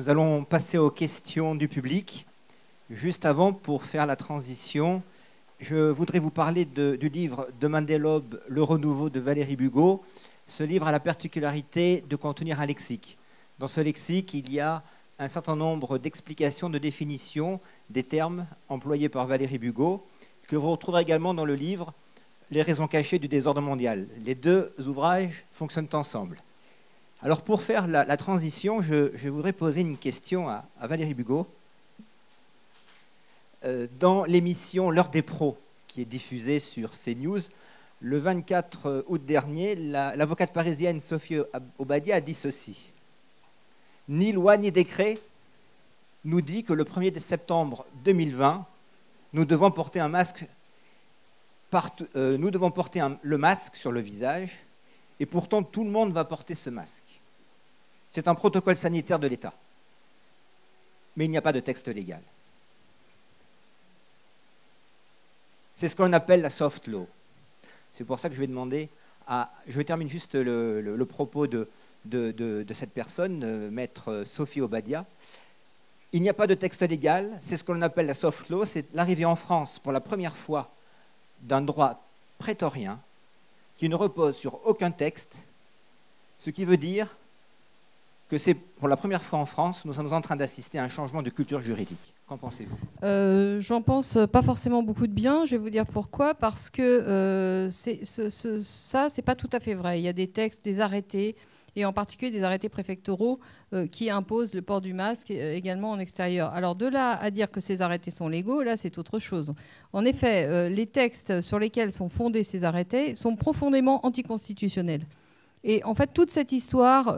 Nous allons passer aux questions du public. Juste avant, pour faire la transition, je voudrais vous parler du livre de Mandelob, Le Renouveau de Valérie Bugeaud. Ce livre a la particularité de contenir un lexique. Dans ce lexique, il y a un certain nombre d'explications, de définitions des termes employés par Valérie Bugeaud, que vous retrouverez également dans le livre Les raisons cachées du désordre mondial. Les deux ouvrages fonctionnent ensemble. Alors pour faire la transition, je voudrais poser une question à Valérie Bugeaud. Dans l'émission L'heure des pros, qui est diffusée sur CNews, le 24 août dernier, l'avocate parisienne Sophie Obadia a dit ceci. « Ni loi ni décret nous dit que le 1er septembre 2020, nous devons porter un masque le masque sur le visage, et pourtant tout le monde va porter ce masque. C'est un protocole sanitaire de l'État. Mais il n'y a pas de texte légal. C'est ce qu'on appelle la soft law. C'est pour ça que je vais demander je termine juste le propos de cette personne, maître Sophie Obadia. Il n'y a pas de texte légal, c'est ce qu'on appelle la soft law, c'est l'arrivée en France pour la première fois d'un droit prétorien qui ne repose sur aucun texte, ce qui veut dire que c'est pour la première fois en France, nous sommes en train d'assister à un changement de culture juridique. Qu'en pensez-vous ? J'en pense pas forcément beaucoup de bien. Je vais vous dire pourquoi. Parce que ça, c'est pas tout à fait vrai. Il y a des textes, des arrêtés, et en particulier des arrêtés préfectoraux qui imposent le port du masque également en extérieur. Alors de là à dire que ces arrêtés sont légaux, là c'est autre chose. En effet, les textes sur lesquels sont fondés ces arrêtés sont profondément anticonstitutionnels. Et en fait, toute l'histoire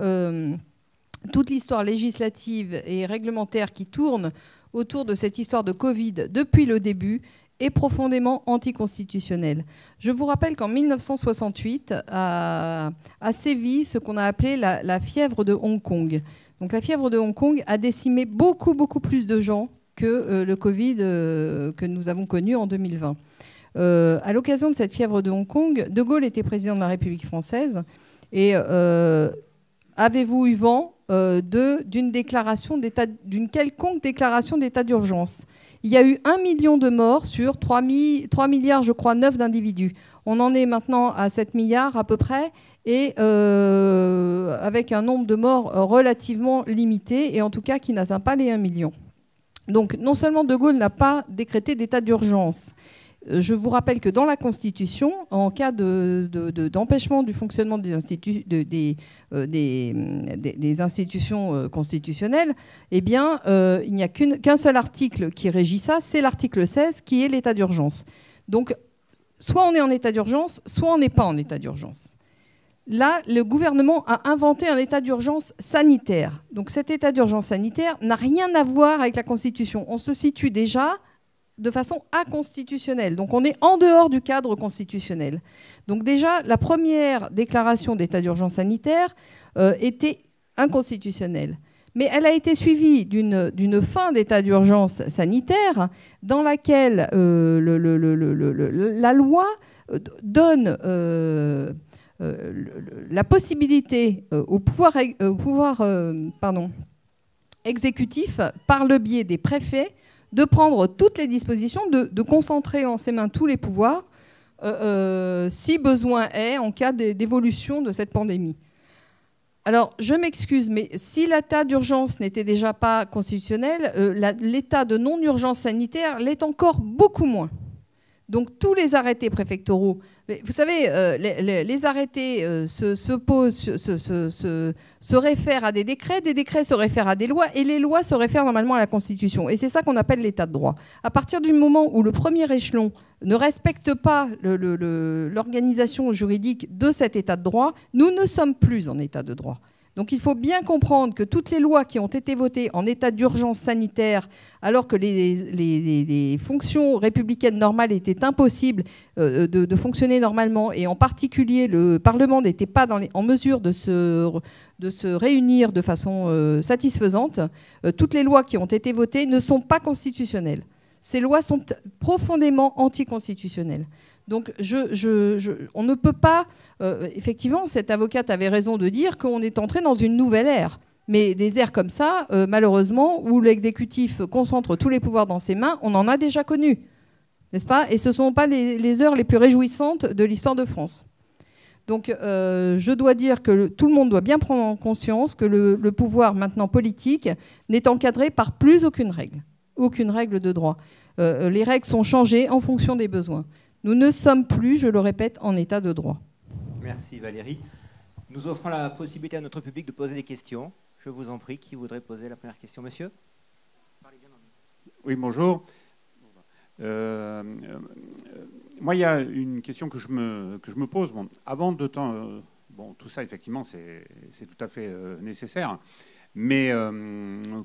législative et réglementaire qui tourne autour de cette histoire de Covid depuis le début est profondément anticonstitutionnelle. Je vous rappelle qu'en 1968 a sévi ce qu'on a appelé la fièvre de Hong Kong. Donc la fièvre de Hong Kong a décimé beaucoup plus de gens que le Covid que nous avons connu en 2020. À l'occasion de cette fièvre de Hong Kong, De Gaulle était président de la République française et avez-vous eu vent d'une quelconque déclaration d'état d'urgence? Il y a eu 1 million de morts sur 3 milliards, je crois, 9 d'individus. On en est maintenant à 7 milliards à peu près, et avec un nombre de morts relativement limité, et en tout cas qui n'atteint pas les 1 million. Donc non seulement De Gaulle n'a pas décrété d'état d'urgence, je vous rappelle que dans la Constitution, en cas d'empêchement du fonctionnement des institutions constitutionnelles, eh bien, il n'y a qu'un seul article qui régit ça, c'est l'article 16, qui est l'état d'urgence. Donc, soit on est en état d'urgence, soit on n'est pas en état d'urgence. Là, le gouvernement a inventé un état d'urgence sanitaire. Donc, cet état d'urgence sanitaire n'a rien à voir avec la Constitution. On se situe déjà de façon inconstitutionnelle. Donc on est en dehors du cadre constitutionnel. Donc déjà, la première déclaration d'état d'urgence sanitaire était inconstitutionnelle. Mais elle a été suivie d'une fin d'état d'urgence sanitaire dans laquelle la loi donne la possibilité au pouvoir exécutif, par le biais des préfets, de prendre toutes les dispositions, de concentrer en ses mains tous les pouvoirs, si besoin est, en cas d'évolution de cette pandémie. Alors, je m'excuse, mais si l'état d'urgence n'était déjà pas constitutionnel, l'état de non-urgence sanitaire l'est encore beaucoup moins. Donc, tous les arrêtés préfectoraux, vous savez, les arrêtés se réfèrent à des décrets se réfèrent à des lois, et les lois se réfèrent normalement à la Constitution. Et c'est ça qu'on appelle l'état de droit. À partir du moment où le premier échelon ne respecte pas l'organisation juridique de cet état de droit, nous ne sommes plus en état de droit. Donc il faut bien comprendre que toutes les lois qui ont été votées en état d'urgence sanitaire, alors que les fonctions républicaines normales étaient impossibles de fonctionner normalement, et en particulier le Parlement n'était pas en mesure de se réunir de façon satisfaisante, toutes les lois qui ont été votées ne sont pas constitutionnelles. Ces lois sont profondément anticonstitutionnelles. Donc on ne peut pas... effectivement, cette avocate avait raison de dire qu'on est entré dans une nouvelle ère. Mais des ères comme ça, malheureusement, où l'exécutif concentre tous les pouvoirs dans ses mains, on en a déjà connu, n'est-ce pas? Et ce ne sont pas les heures les plus réjouissantes de l'histoire de France. Donc, je dois dire que tout le monde doit bien prendre en conscience que le pouvoir maintenant politique n'est encadré par plus aucune règle de droit. Les règles sont changées en fonction des besoins. Nous ne sommes plus, je le répète, en état de droit. Merci Valérie. Nous offrons la possibilité à notre public de poser des questions. Je vous en prie, qui voudrait poser la première question, monsieur? Oui, bonjour. Moi, il y a une question que je me pose. Bon, avant de temps, tout ça, effectivement, c'est tout à fait nécessaire. Mais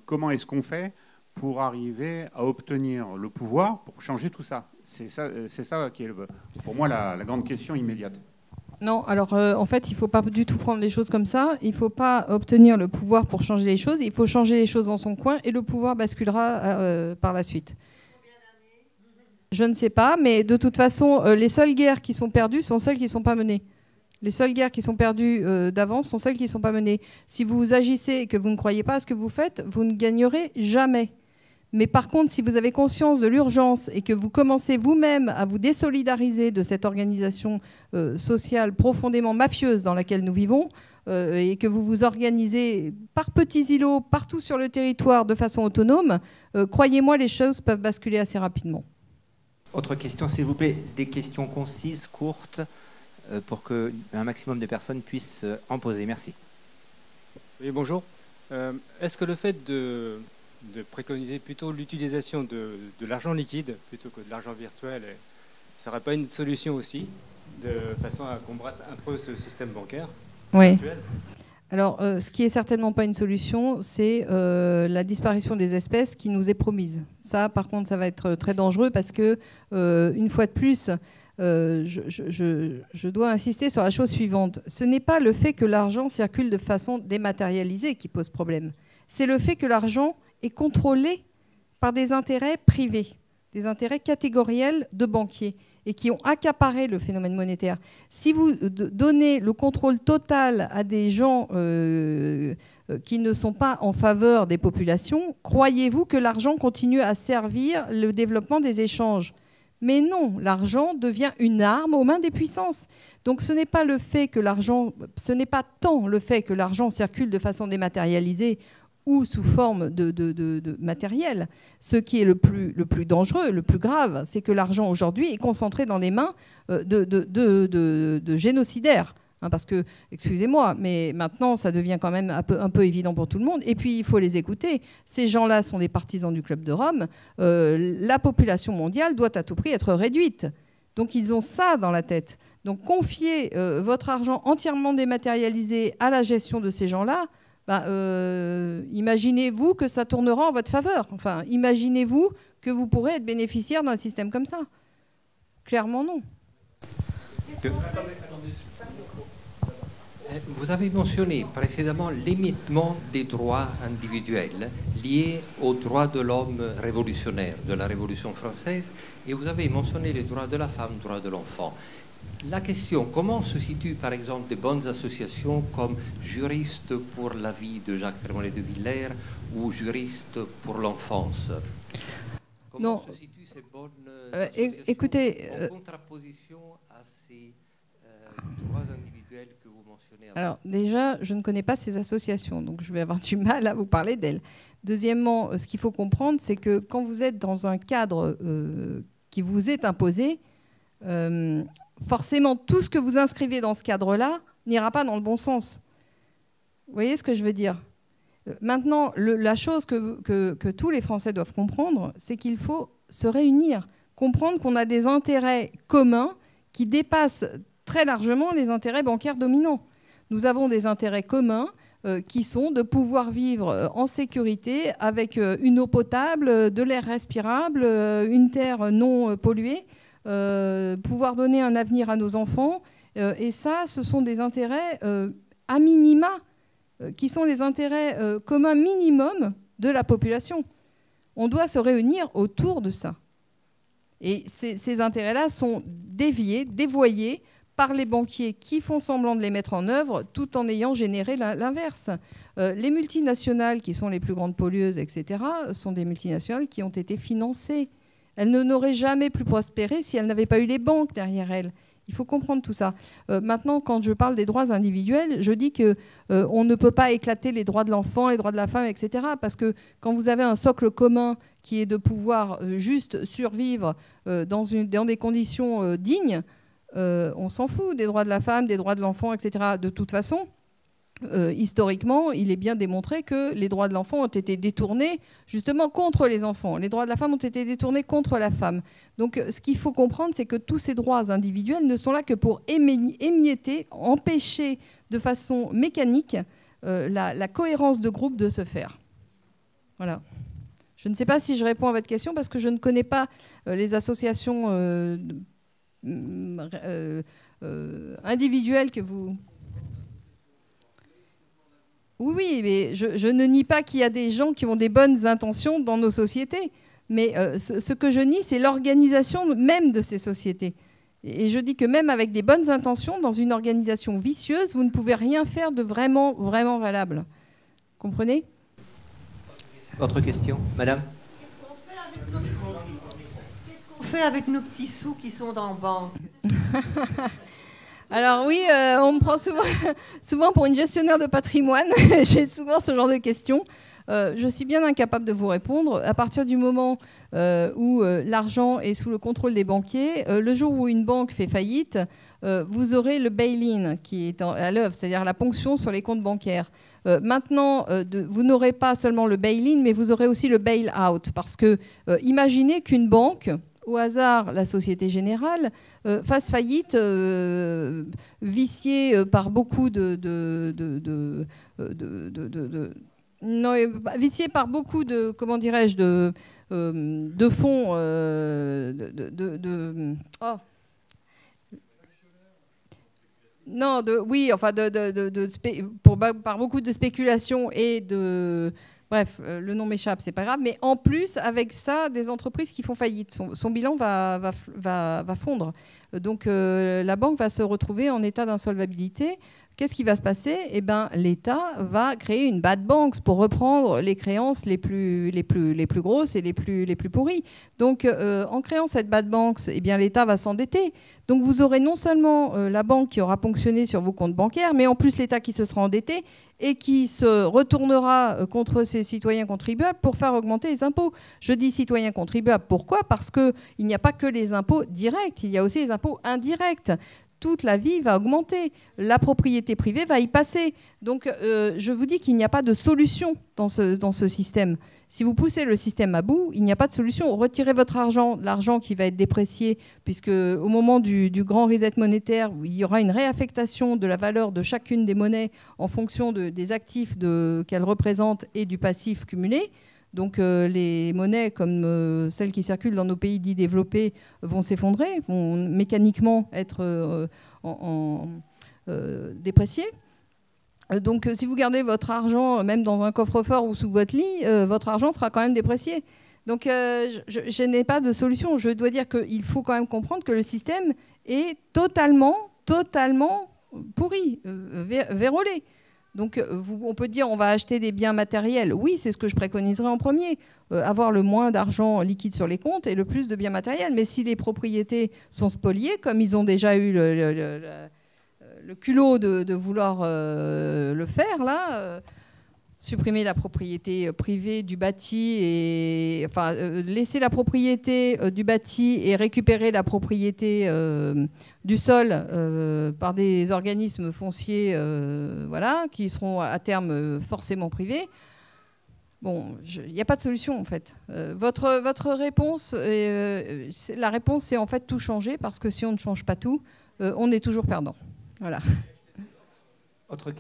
comment est-ce qu'on fait pour arriver à obtenir le pouvoir pour changer tout ça? C'est ça qui est, pour moi, la grande question immédiate. Non, alors en fait, il ne faut pas du tout prendre les choses comme ça. Il ne faut pas obtenir le pouvoir pour changer les choses. Il faut changer les choses dans son coin et le pouvoir basculera par la suite. Je ne sais pas, mais de toute façon, les seules guerres qui sont perdues sont celles qui ne sont pas menées. Les seules guerres qui sont perdues d'avance sont celles qui ne sont pas menées. Si vous agissez et que vous ne croyez pas à ce que vous faites, vous ne gagnerez jamais. Mais par contre, si vous avez conscience de l'urgence et que vous commencez vous-même à vous désolidariser de cette organisation sociale profondément mafieuse dans laquelle nous vivons, et que vous vous organisez par petits îlots partout sur le territoire de façon autonome, croyez-moi, les choses peuvent basculer assez rapidement. Autre question, s'il vous plaît, des questions concises, courtes, pour qu'un maximum de personnes puissent en poser. Merci. Oui, bonjour. Est-ce que le fait de préconiser plutôt l'utilisation de l'argent liquide plutôt que de l'argent virtuel, ne serait pas une solution aussi, de façon à combattre un peu ce système bancaire actuel? Alors, ce qui est certainement pas une solution, c'est la disparition des espèces qui nous est promise. Ça, par contre, ça va être très dangereux parce que, une fois de plus, je dois insister sur la chose suivante. Ce n'est pas le fait que l'argent circule de façon dématérialisée qui pose problème. C'est le fait que l'argent est contrôlé par des intérêts privés, des intérêts catégoriels de banquiers et qui ont accaparé le phénomène monétaire. Si vous donnez le contrôle total à des gens qui ne sont pas en faveur des populations, croyez-vous que l'argent continue à servir le développement des échanges? Mais non, l'argent devient une arme aux mains des puissances. Donc ce n'est pas le fait que l'argent, ce n'est pas tant le fait que l'argent circule de façon dématérialisée ou sous forme de matériel. Ce qui est le plus dangereux, le plus grave, c'est que l'argent aujourd'hui est concentré dans les mains de génocidaires. Parce que, excusez-moi, mais maintenant, ça devient quand même un peu évident pour tout le monde. Et puis, il faut les écouter. Ces gens-là sont des partisans du Club de Rome. La population mondiale doit à tout prix être réduite. Donc, ils ont ça dans la tête. Donc, confier votre argent entièrement dématérialisé à la gestion de ces gens-là, imaginez-vous que ça tournera en votre faveur. Enfin, imaginez-vous que vous pourrez être bénéficiaire d'un système comme ça. Clairement, non. Vous avez mentionné précédemment l'imitement des droits individuels liés aux droits de l'homme révolutionnaire de la Révolution française et vous avez mentionné les droits de la femme, les droits de l'enfant. La question, comment se situent par exemple des bonnes associations comme Juristes pour la vie de Jacques Trémollet de Villers ou Juristes pour l'enfance? Comment se situent ces bonnes associations écoutez, en contraposition à ces droits individuels que vous mentionnez? Alors déjà, je ne connais pas ces associations, donc je vais avoir du mal à vous parler d'elles. Deuxièmement, ce qu'il faut comprendre, c'est que quand vous êtes dans un cadre qui vous est imposé, forcément, tout ce que vous inscrivez dans ce cadre-là n'ira pas dans le bon sens. Vous voyez ce que je veux dire? Maintenant, la chose que tous les Français doivent comprendre, c'est qu'il faut se réunir, comprendre qu'on a des intérêts communs qui dépassent très largement les intérêts bancaires dominants. Nous avons des intérêts communs qui sont de pouvoir vivre en sécurité avec une eau potable, de l'air respirable, une terre non polluée, pouvoir donner un avenir à nos enfants. Et ça, ce sont des intérêts à minima, qui sont les intérêts communs minimum de la population. On doit se réunir autour de ça. Et ces intérêts-là sont déviés, dévoyés par les banquiers qui font semblant de les mettre en œuvre tout en ayant généré l'inverse. Les multinationales, qui sont les plus grandes pollueuses, etc., sont des multinationales qui ont été financées. Elles n'auraient jamais pu prospérer si elles n'avaient pas eu les banques derrière elles. Il faut comprendre tout ça. Maintenant, quand je parle des droits individuels, je dis qu'on ne peut pas éclater les droits de l'enfant, les droits de la femme, etc. Parce que quand vous avez un socle commun qui est de pouvoir juste survivre dans des conditions dignes, on s'en fout des droits de la femme, des droits de l'enfant, etc. De toute façon, historiquement, il est bien démontré que les droits de l'enfant ont été détournés justement contre les enfants. Les droits de la femme ont été détournés contre la femme. Donc ce qu'il faut comprendre, c'est que tous ces droits individuels ne sont là que pour émietter, empêcher de façon mécanique la cohérence de groupe de se faire. Voilà. Je ne sais pas si je réponds à votre question parce que je ne connais pas les associations individuelles que vous... Oui, mais je ne nie pas qu'il y a des gens qui ont des bonnes intentions dans nos sociétés. Mais ce que je nie, c'est l'organisation même de ces sociétés. Et je dis que même avec des bonnes intentions, dans une organisation vicieuse, vous ne pouvez rien faire de vraiment, vraiment valable. Comprenez ? Autre question, madame ? Qu'est-ce qu'on fait avec nos petits sous qui sont dans la banque ? Alors oui, on me prend souvent pour une gestionnaire de patrimoine. J'ai souvent ce genre de questions. Je suis bien incapable de vous répondre. À partir du moment où l'argent est sous le contrôle des banquiers, le jour où une banque fait faillite, vous aurez le bail-in qui est à l'œuvre, c'est-à-dire la ponction sur les comptes bancaires. Maintenant, vous n'aurez pas seulement le bail-in, mais vous aurez aussi le bail-out. Parce que imaginez qu'une banque, au hasard la Société Générale, fasse faillite, viciée par beaucoup viciée par beaucoup de, comment dirais-je, de fonds, non, oui, enfin, par beaucoup de spéculation et de... Bref, le nom m'échappe, c'est pas grave. Mais en plus, avec ça, des entreprises qui font faillite. Son bilan va fondre. Donc, la banque va se retrouver en état d'insolvabilité. Qu'est-ce qui va se passer ? Eh ben, l'État va créer une bad banks pour reprendre les créances les plus grosses et les plus pourries. Donc, en créant cette bad banks, eh bien, l'État va s'endetter. Donc, vous aurez non seulement la banque qui aura ponctionné sur vos comptes bancaires, mais en plus l'État qui se sera endetté et qui se retournera contre ses citoyens contribuables pour faire augmenter les impôts. Je dis citoyens contribuables, pourquoi ? Parce qu'il n'y a pas que les impôts directs, il y a aussi les impôts indirects. Toute la vie va augmenter. La propriété privée va y passer. Donc, je vous dis qu'il n'y a pas de solution dans ce système. Si vous poussez le système à bout, il n'y a pas de solution. Retirez votre argent, l'argent qui va être déprécié, puisque au moment du grand reset monétaire, il y aura une réaffectation de la valeur de chacune des monnaies en fonction des actifs qu'elles représentent et du passif cumulé. Donc les monnaies comme celles qui circulent dans nos pays dits développés vont s'effondrer, vont mécaniquement être dépréciées. Donc si vous gardez votre argent même dans un coffre-fort ou sous votre lit, votre argent sera quand même déprécié. Donc je n'ai pas de solution. Je dois dire qu'il faut quand même comprendre que le système est totalement pourri, vérolé. Donc on peut dire on va acheter des biens matériels. Oui, c'est ce que je préconiserais en premier. Avoir le moins d'argent liquide sur les comptes et le plus de biens matériels. Mais si les propriétés sont spoliées, comme ils ont déjà eu le culot de vouloir le faire, là, supprimer la propriété privée du bâti, et enfin laisser la propriété du bâti et récupérer la propriété du sol par des organismes fonciers voilà, qui seront à terme forcément privés. Bon, il n'y a pas de solution en fait. Votre réponse, la réponse c'est en fait tout changer, parce que si on ne change pas tout, on est toujours perdant. Voilà.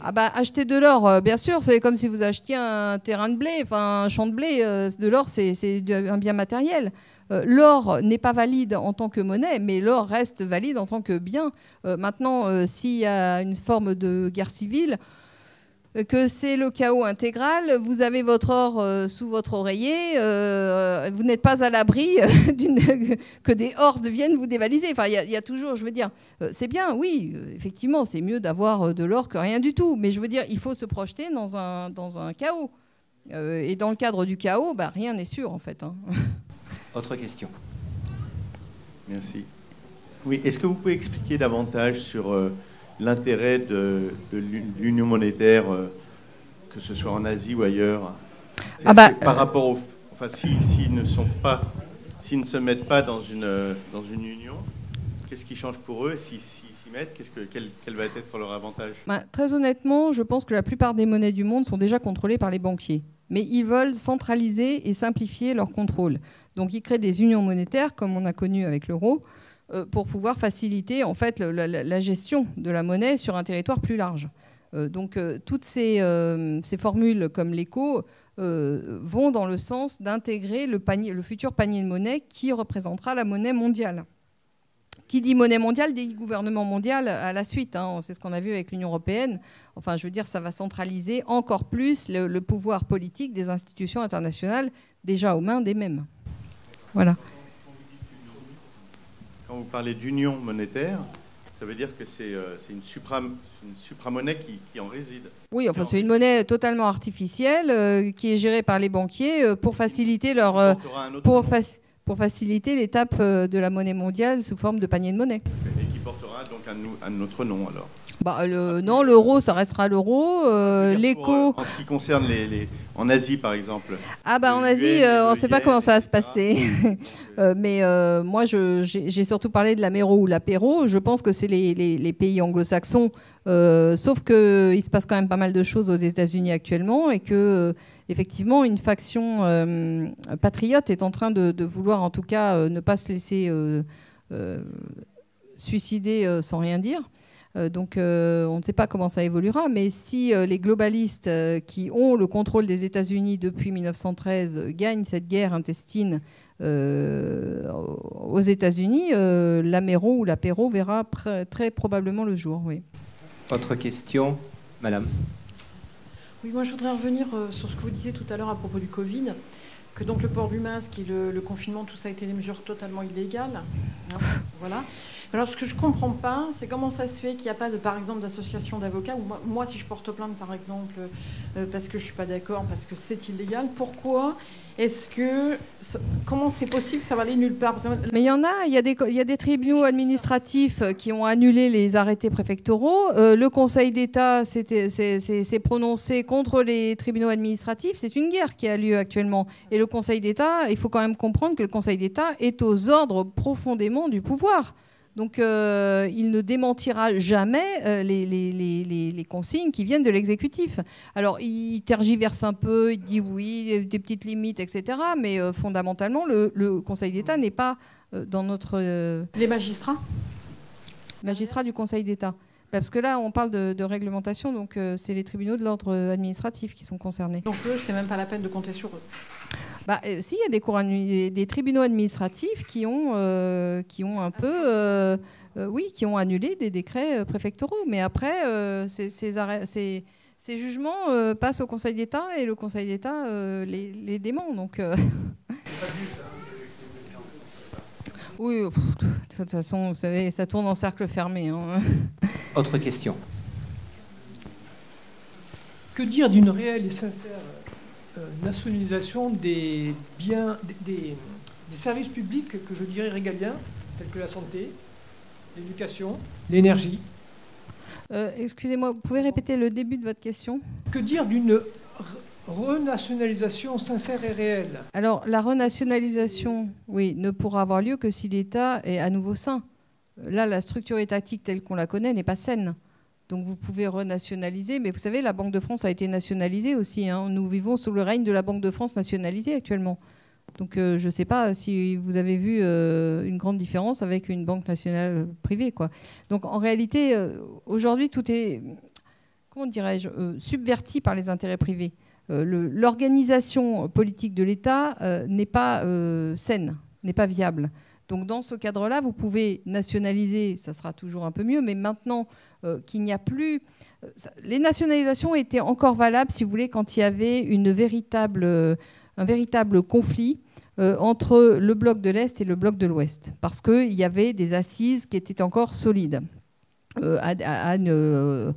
Ah bah, acheter de l'or, bien sûr, c'est comme si vous achetiez un terrain de blé, enfin un champ de blé. De l'or, c'est un bien matériel. L'or n'est pas valide en tant que monnaie, mais l'or reste valide en tant que bien. Maintenant, s'il y a une forme de guerre civile, que c'est le chaos intégral, vous avez votre or sous votre oreiller, vous n'êtes pas à l'abri que des hordes viennent vous dévaliser. Enfin, il y a toujours, je veux dire, c'est bien, oui, effectivement, c'est mieux d'avoir de l'or que rien du tout. Mais je veux dire, il faut se projeter dans un chaos. Et dans le cadre du chaos, bah, rien n'est sûr, en fait. Hein. Autre question. Merci. Oui, est-ce que vous pouvez expliquer davantage sur l'intérêt de l'union monétaire, que ce soit en Asie ou ailleurs? Par rapport aux... Enfin, s'ils ne se mettent pas dans une union, qu'est-ce qui change pour eux? S'ils s'y mettent, quel va être leur avantage? Très honnêtement, je pense que la plupart des monnaies du monde sont déjà contrôlées par les banquiers. Mais ils veulent centraliser et simplifier leur contrôle. Donc ils créent des unions monétaires, comme on a connu avec l'euro, pour pouvoir faciliter en fait la gestion de la monnaie sur un territoire plus large. Donc toutes ces formules comme l'éco vont dans le sens d'intégrer le futur panier de monnaie qui représentera la monnaie mondiale. Qui dit monnaie mondiale dit gouvernement mondial à la suite. Hein. C'est ce qu'on a vu avec l'Union européenne. Enfin, je veux dire, ça va centraliser encore plus le pouvoir politique des institutions internationales déjà aux mains des mêmes. Voilà. Quand vous parlez d'union monétaire, ça veut dire que c'est une supramonnaie qui en réside. Oui, enfin, c'est une monnaie totalement artificielle qui est gérée par les banquiers pour faciliter pour faciliter l'étape de la monnaie mondiale sous forme de panier de monnaie. Et qui portera donc un autre nom alors? Non, l'euro, ça restera l'euro. L'éco... En ce qui concerne en Asie, par exemple. En Asie, on ne sait pas comment ça va se passer. Mais moi, j'ai surtout parlé de l'Amero ou l'Apéro. Je pense que c'est les pays anglo-saxons. Sauf qu'il se passe quand même pas mal de choses aux États-Unis actuellement et que... effectivement, une faction patriote est en train de vouloir, en tout cas, ne pas se laisser suicider sans rien dire. Donc, on ne sait pas comment ça évoluera. Mais si les globalistes qui ont le contrôle des États-Unis depuis 1913 gagnent cette guerre intestine aux États-Unis, l'Amero ou l'Apéro verra très probablement le jour. Oui. Autre question, madame. Oui, moi je voudrais revenir sur ce que vous disiez tout à l'heure à propos du Covid, que donc le port du masque et le confinement, tout ça a été des mesures totalement illégales. Hein, voilà. Alors ce que je ne comprends pas, c'est comment ça se fait qu'il n'y a pas, par exemple, d'association d'avocats, ou moi si je porte plainte par exemple, parce que je ne suis pas d'accord, parce que c'est illégal, pourquoi comment c'est possible que ça va aller nulle part? Mais il y a des tribunaux administratifs qui ont annulé les arrêtés préfectoraux. Le Conseil d'État s'est prononcé contre les tribunaux administratifs. C'est une guerre qui a lieu actuellement. Et le Conseil d'État, il faut quand même comprendre que le Conseil d'État est aux ordres profondément du pouvoir. Donc, il ne démentira jamais les consignes qui viennent de l'exécutif. Alors, il tergiverse un peu, il dit oui, des petites limites, etc. Mais fondamentalement, le Conseil d'État n'est pas dans notre... Les magistrats du Conseil d'État. Parce que là, on parle de réglementation, donc c'est les tribunaux de l'ordre administratif qui sont concernés. Donc eux, c'est même pas la peine de compter sur eux. Si, il y a des tribunaux administratifs qui ont qui ont annulé des décrets préfectoraux. Mais après, ces jugements passent au Conseil d'État et le Conseil d'État les dément. Donc, oui, de toute façon, vous savez, ça tourne en cercle fermé. Hein. Autre question. Que dire d'une réelle et sincère nationalisation des biens, des services publics que je dirais régaliens, tels que la santé, l'éducation, l'énergie? Excusez-moi, vous pouvez répéter le début de votre question? Que dire d'une renationalisation sincère et réelle? Alors, la renationalisation, oui, ne pourra avoir lieu que si l'État est à nouveau sain. Là, la structure étatique telle qu'on la connaît n'est pas saine. Donc vous pouvez renationaliser, mais vous savez, la Banque de France a été nationalisée aussi. Hein. Nous vivons sous le règne de la Banque de France nationalisée actuellement. Donc je ne sais pas si vous avez vu une grande différence avec une banque nationale privée, quoi. Donc en réalité, aujourd'hui, tout est, comment dirais-je, subverti par les intérêts privés. L'organisation politique de l'État n'est pas saine, n'est pas viable. Donc dans ce cadre-là, vous pouvez nationaliser, ça sera toujours un peu mieux, mais maintenant qu'il n'y a plus... les nationalisations étaient encore valables, si vous voulez, quand il y avait un véritable conflit entre le bloc de l'Est et le bloc de l'Ouest, parce qu'il y avait des assises qui étaient encore solides. D'un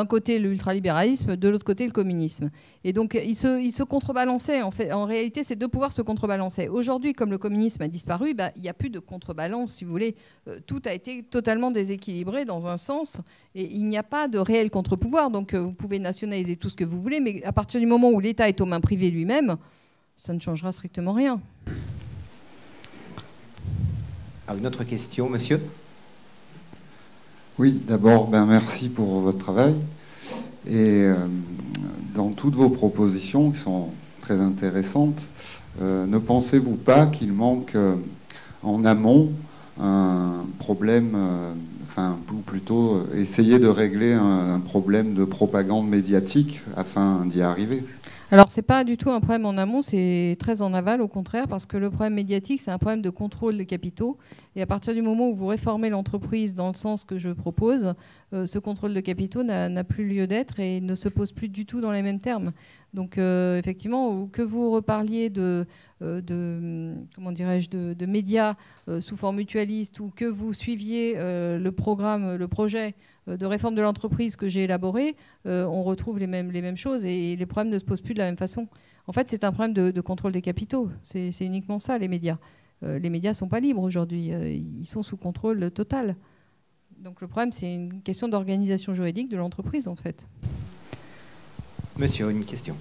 côté l'ultralibéralisme, de l'autre côté le communisme. Et donc ils se contrebalançaient. En réalité, ces deux pouvoirs se contrebalançaient. Aujourd'hui, comme le communisme a disparu, il n'y a plus de contrebalance, si vous voulez. Tout a été totalement déséquilibré dans un sens, et il n'y a pas de réel contre-pouvoir. Donc vous pouvez nationaliser tout ce que vous voulez, mais à partir du moment où l'État est aux mains privées lui-même, ça ne changera strictement rien. Alors, une autre question, monsieur ? Oui, d'abord, merci pour votre travail. Et dans toutes vos propositions, qui sont très intéressantes, ne pensez-vous pas qu'il manque en amont un problème, ou plutôt essayer de régler un problème de propagande médiatique afin d'y arriver ? Alors, ce n'est pas du tout un problème en amont, c'est très en aval, au contraire, parce que le problème médiatique, c'est un problème de contrôle des capitaux. Et à partir du moment où vous réformez l'entreprise dans le sens que je propose, ce contrôle de capitaux n'a plus lieu d'être et ne se pose plus du tout dans les mêmes termes. Donc, effectivement, que vous reparliez de médias sous forme mutualiste, ou que vous suiviez le projet de réforme de l'entreprise que j'ai élaboré, on retrouve les mêmes choses et les problèmes ne se posent plus de la même façon. En fait, c'est un problème de contrôle des capitaux. C'est uniquement ça, les médias. Les médias ne sont pas libres aujourd'hui. Ils sont sous contrôle total. Donc le problème, c'est une question d'organisation juridique de l'entreprise, en fait. Monsieur, une question.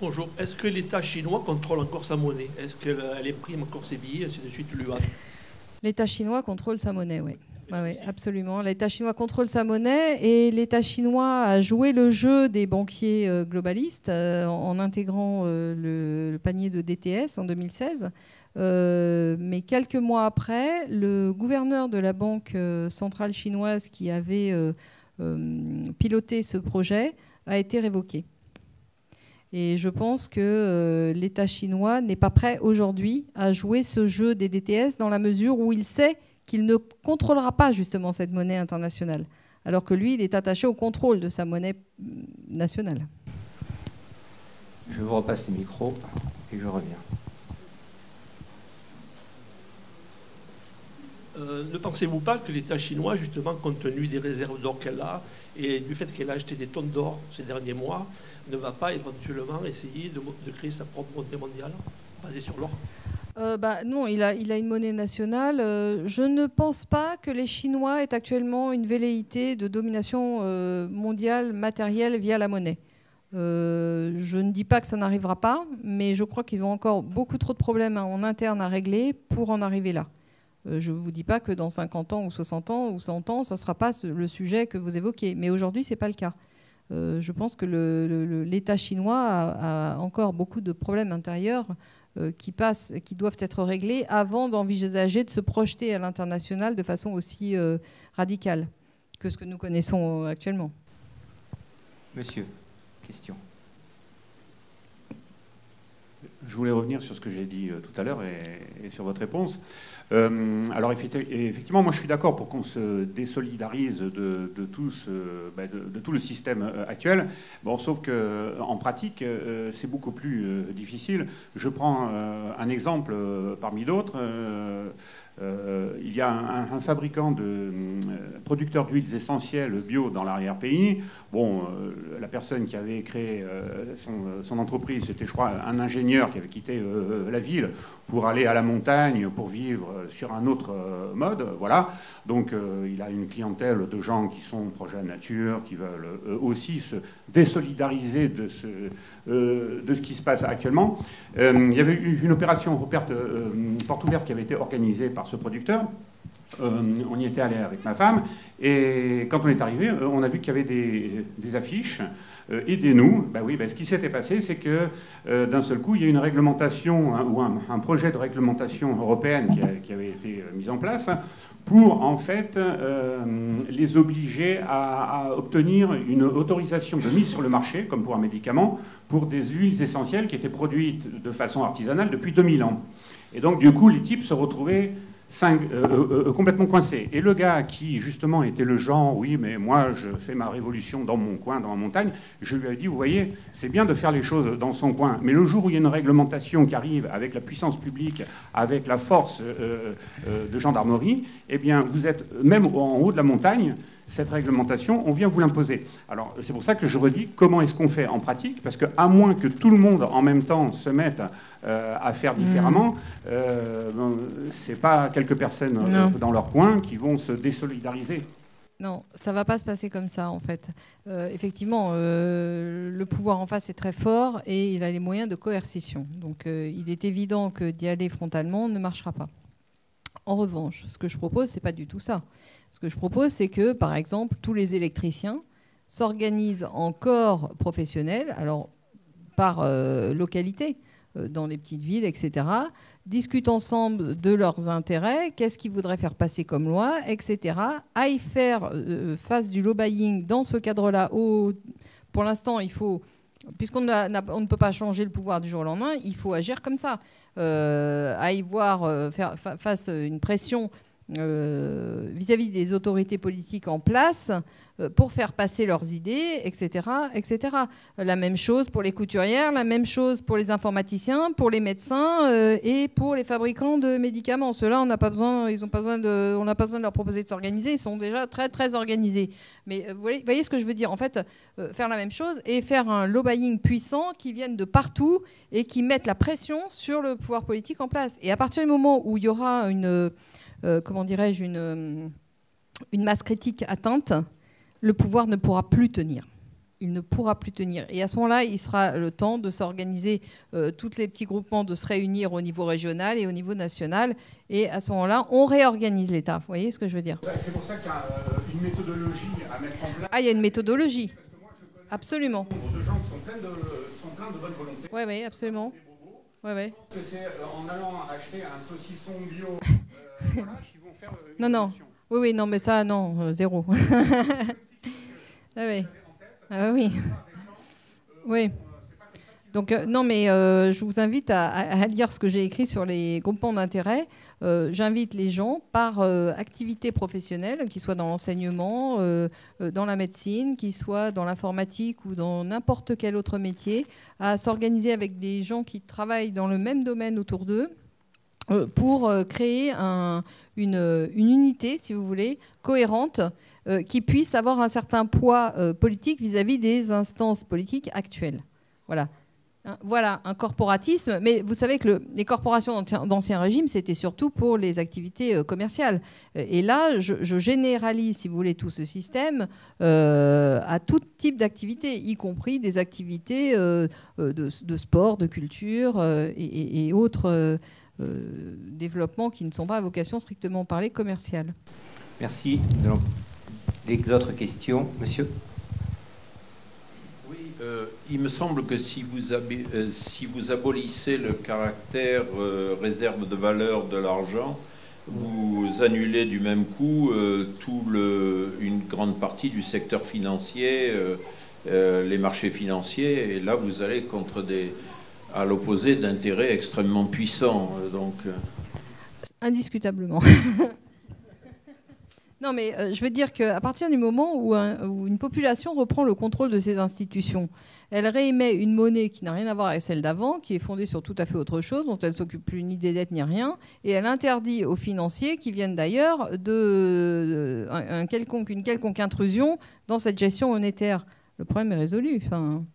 Bonjour. Est-ce que l'État chinois contrôle encore sa monnaie? Est-ce qu'elle imprime encore ses billets, ainsi de suite, l'UAN? L'État chinois contrôle sa monnaie, oui. Oui, absolument. L'État chinois contrôle sa monnaie et l'État chinois a joué le jeu des banquiers globalistes en intégrant le panier de DTS en 2016. Mais quelques mois après, le gouverneur de la Banque centrale chinoise qui avait piloté ce projet a été révoqué. Et je pense que l'État chinois n'est pas prêt aujourd'hui à jouer ce jeu des DTS dans la mesure où il sait qu'il ne contrôlera pas justement cette monnaie internationale, alors que lui, il est attaché au contrôle de sa monnaie nationale. Je vous repasse le micro et je reviens. Ne pensez-vous pas que l'État chinois, justement, compte tenu des réserves d'or qu'elle a et du fait qu'elle a acheté des tonnes d'or ces derniers mois, ne va pas éventuellement essayer de créer sa propre monnaie mondiale basée sur l'or? Non, il a une monnaie nationale. Je ne pense pas que les Chinois aient actuellement une velléité de domination mondiale matérielle via la monnaie. Je ne dis pas que ça n'arrivera pas, mais je crois qu'ils ont encore beaucoup trop de problèmes en interne à régler pour en arriver là. Je ne vous dis pas que dans 50 ans ou 60 ans ou 100 ans, ça ne sera pas le sujet que vous évoquez. Mais aujourd'hui, ce n'est pas le cas. Je pense que l'État chinois a encore beaucoup de problèmes intérieurs qui doivent être réglés avant d'envisager de se projeter à l'international de façon aussi radicale que ce que nous connaissons actuellement. Monsieur, question. Je voulais revenir sur ce que j'ai dit tout à l'heure et sur votre réponse. Alors effectivement, moi je suis d'accord pour qu'on se désolidarise de tout le système actuel. Bon, sauf qu'en pratique, c'est beaucoup plus difficile. Je prends un exemple parmi d'autres. Il y a un fabricant producteur d'huiles essentielles bio dans l'arrière-pays. Bon, la personne qui avait créé son entreprise, c'était, je crois, un ingénieur qui avait quitté la ville pour aller à la montagne, pour vivre sur un autre mode. Voilà. Donc, il a une clientèle de gens qui sont proches de la nature, qui veulent aussi se désolidariser de ce qui se passe actuellement. Il y avait eu une opération porte ouverte qui avait été organisée par ce producteur. On y était allé avec ma femme et quand on est arrivé, on a vu qu'il y avait des affiches aidez-nous. Ben oui, ce qui s'était passé, c'est que d'un seul coup, il y a une réglementation ou un projet de réglementation européenne qui avait été mis en place pour en fait les obliger à obtenir une autorisation de mise sur le marché, comme pour un médicament, pour des huiles essentielles qui étaient produites de façon artisanale depuis 2000 ans. Et donc du coup, les types se retrouvaient complètement coincés. Et le gars qui justement était le genre, oui, mais moi je fais ma révolution dans mon coin, dans ma montagne, je lui ai dit, vous voyez, c'est bien de faire les choses dans son coin, mais le jour où il y a une réglementation qui arrive avec la puissance publique, avec la force de gendarmerie, eh bien vous êtes même en haut de la montagne, cette réglementation, on vient vous l'imposer. Alors c'est pour ça que je redis, comment est-ce qu'on fait en pratique? Parce qu'à moins que tout le monde en même temps se mette à faire différemment, c'est pas quelques personnes dans leur coin qui vont se désolidariser. Non, ça ne va pas se passer comme ça, en fait. Effectivement, le pouvoir en face est très fort et il a les moyens de coercition. Donc il est évident que d'y aller frontalement ne marchera pas. En revanche, ce que je propose, ce n'est pas du tout ça. Ce que je propose, c'est que, par exemple, tous les électriciens s'organisent en corps professionnels, alors par localité, dans les petites villes, etc., discutent ensemble de leurs intérêts, qu'est-ce qu'ils voudraient faire passer comme loi, etc., aillent faire face du lobbying dans ce cadre-là. Pour l'instant, il faut... Puisqu'on ne peut pas changer le pouvoir du jour au lendemain, il faut agir comme ça. Aille voir, faire face à une pression vis-à-vis des autorités politiques en place pour faire passer leurs idées, etc., etc. La même chose pour les couturières, la même chose pour les informaticiens, pour les médecins et pour les fabricants de médicaments. Ceux-là, on n'a pas besoin de leur proposer de s'organiser. Ils sont déjà très, très organisés. Mais vous voyez ce que je veux dire? En fait, faire la même chose et faire un lobbying puissant qui vienne de partout et qui mette la pression sur le pouvoir politique en place. Et à partir du moment où il y aura comment dirais-je, une masse critique atteinte, le pouvoir ne pourra plus tenir. Il ne pourra plus tenir. Et à ce moment-là, il sera le temps de s'organiser, tous les petits groupements, de se réunir au niveau régional et au niveau national. Et à ce moment-là, on réorganise l'État. Vous voyez ce que je veux dire? C'est pour ça qu'il y a une méthodologie à mettre en place. Ah, il y a une méthodologie. Absolument. De gens qui sont pleins de bonne volonté. Oui, oui, absolument. Ouais, ouais. Je pense que c'est en allant acheter un saucisson bio voilà, qui vont faire une non. Oui, oui, non, mais ça, non, zéro. Ah oui. Ah oui. Oui. Donc, non, mais je vous invite à lire ce que j'ai écrit sur les groupements d'intérêt. J'invite les gens par activité professionnelle, qu'ils soient dans l'enseignement, dans la médecine, qu'ils soient dans l'informatique ou dans n'importe quel autre métier, à s'organiser avec des gens qui travaillent dans le même domaine autour d'eux pour créer une unité, si vous voulez, cohérente, qui puisse avoir un certain poids politique vis-à-vis des instances politiques actuelles. Voilà. Voilà, un corporatisme. Mais vous savez que les corporations d'Ancien Régime, c'était surtout pour les activités commerciales. Et là, je généralise, si vous voulez, tout ce système à tout type d'activités, y compris des activités de sport, de culture et autres développements qui ne sont pas à vocation strictement parlée commerciale. Merci. Nous allons des autres questions. Monsieur ? Il me semble que si vous abolissez le caractère réserve de valeur de l'argent, vous annulez du même coup une grande partie du secteur financier, les marchés financiers, et là vous allez à l'opposé d'intérêts extrêmement puissants. Indiscutablement. Non, mais je veux dire qu'à partir du moment où une population reprend le contrôle de ses institutions, elle réémet une monnaie qui n'a rien à voir avec celle d'avant, qui est fondée sur tout à fait autre chose, dont elle ne s'occupe plus ni des dettes ni rien, et elle interdit aux financiers, qui viennent d'ailleurs, une quelconque intrusion dans cette gestion monétaire. Le problème est résolu. Enfin, vous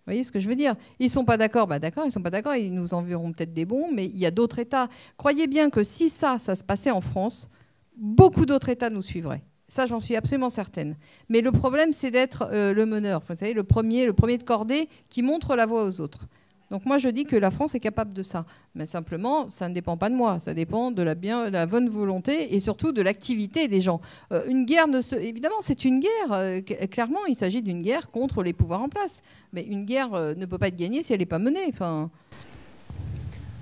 voyez ce que je veux dire? Ils ne sont pas d'accord, d'accord, ils ne sont pas d'accord, ils nous enverront peut-être des bons, mais il y a d'autres États. Croyez bien que si ça se passait en France, beaucoup d'autres États nous suivraient. Ça, j'en suis absolument certaine. Mais le problème, c'est d'être le meneur. Vous savez, le premier de cordée qui montre la voie aux autres. Donc moi, je dis que la France est capable de ça. Mais simplement, ça ne dépend pas de moi. Ça dépend de la bonne volonté et surtout de l'activité des gens. Une guerre, évidemment, c'est une guerre. Clairement, il s'agit d'une guerre contre les pouvoirs en place. Mais une guerre ne peut pas être gagnée si elle n'est pas menée. Enfin...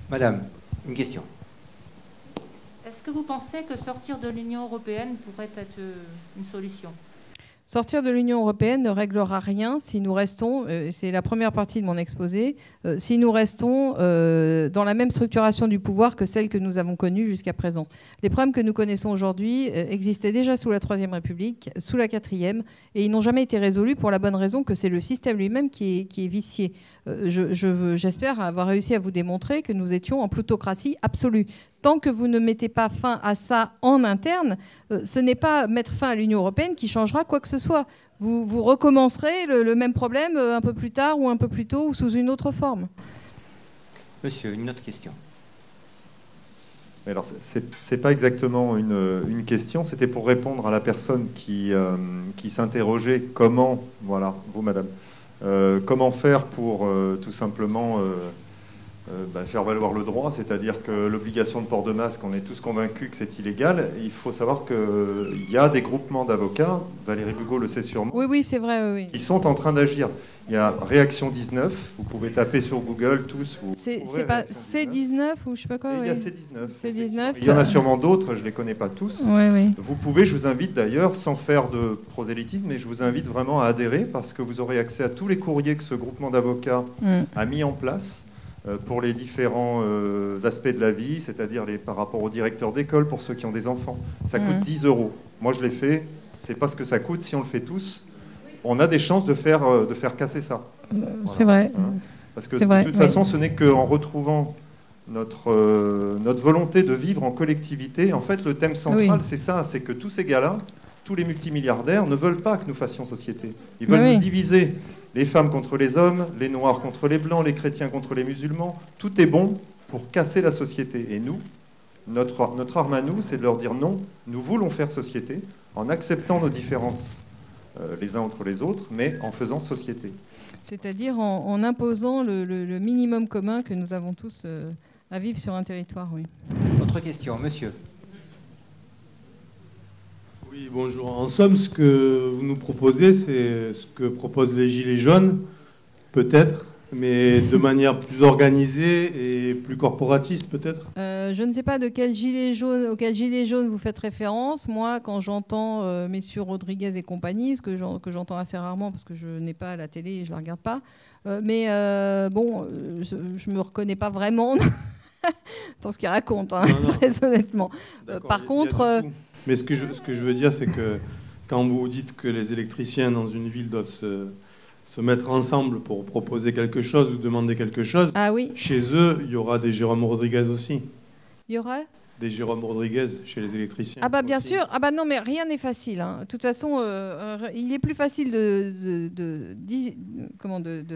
Madame, une question. Est-ce que vous pensez que sortir de l'Union européenne pourrait être une solution ? Sortir de l'Union européenne ne réglera rien si nous restons, c'est la première partie de mon exposé, si nous restons dans la même structuration du pouvoir que celle que nous avons connue jusqu'à présent. Les problèmes que nous connaissons aujourd'hui existaient déjà sous la Troisième République, sous la Quatrième, et ils n'ont jamais été résolus pour la bonne raison que c'est le système lui-même qui est vicié. J'espère avoir réussi à vous démontrer que nous étions en plutocratie absolue. Tant que vous ne mettez pas fin à ça en interne, ce n'est pas mettre fin à l'Union européenne qui changera quoi que ce soit. Vous recommencerez le même problème un peu plus tard ou un peu plus tôt ou sous une autre forme. Monsieur, une autre question. Alors, c'est pas exactement une question, c'était pour répondre à la personne qui s'interrogeait comment, voilà, vous madame, comment faire pour tout simplement faire valoir le droit, c'est-à-dire que l'obligation de port de masque, on est tous convaincus que c'est illégal. Il faut savoir qu'il y a des groupements d'avocats, Valérie Bugeaud le sait sûrement, oui, c'est vrai, oui. qui sont en train d'agir. Il y a Réaction 19, vous pouvez taper sur Google tous. C'est pas C19 ou je sais pas quoi. Il y a C19. Il y en a sûrement d'autres, je ne les connais pas tous. Oui. Vous pouvez, je vous invite d'ailleurs, sans faire de prosélytisme, mais je vous invite vraiment à adhérer parce que vous aurez accès à tous les courriers que ce groupement d'avocats a mis en place pour les différents aspects de la vie, c'est-à-dire par rapport aux directeurs d'école, pour ceux qui ont des enfants. Ça coûte 10 €. Moi, je l'ai fait. C'est pas ce que ça coûte. Si on le fait tous, on a des chances de faire casser ça. C'est vrai. Parce que de toute façon, ce n'est qu'en retrouvant notre volonté de vivre en collectivité. En fait, le thème central, c'est ça, c'est que tous ces gars-là, tous les multimilliardaires, ne veulent pas que nous fassions société. Ils veulent nous diviser. Les femmes contre les hommes, les noirs contre les blancs, les chrétiens contre les musulmans. Tout est bon pour casser la société. Et nous, notre arme à nous, c'est de leur dire non, nous voulons faire société en acceptant nos différences les uns entre les autres, mais en faisant société. C'est-à-dire en imposant le minimum commun que nous avons tous à vivre sur un territoire, oui. Autre question, monsieur. Oui, bonjour. En somme, ce que vous nous proposez, c'est ce que proposent les Gilets jaunes, peut-être, mais de manière plus organisée et plus corporatiste, peut-être. Je ne sais pas auquel gilet jaune vous faites référence. Moi, quand j'entends messieurs Rodriguez et compagnie, ce que j'entends assez rarement parce que je n'ai pas la télé et je ne la regarde pas, je ne me reconnais pas vraiment dans ce qu'ils racontent, très honnêtement. Par contre... Mais ce que je veux dire, c'est que quand vous dites que les électriciens dans une ville doivent se mettre ensemble pour proposer quelque chose ou demander quelque chose, chez eux, il y aura des Jérôme Rodriguez aussi. Il y aura des Jérôme Rodriguez chez les électriciens. Ah bah bien sûr. Ah bah non, mais rien n'est facile. De toute façon, il est plus facile de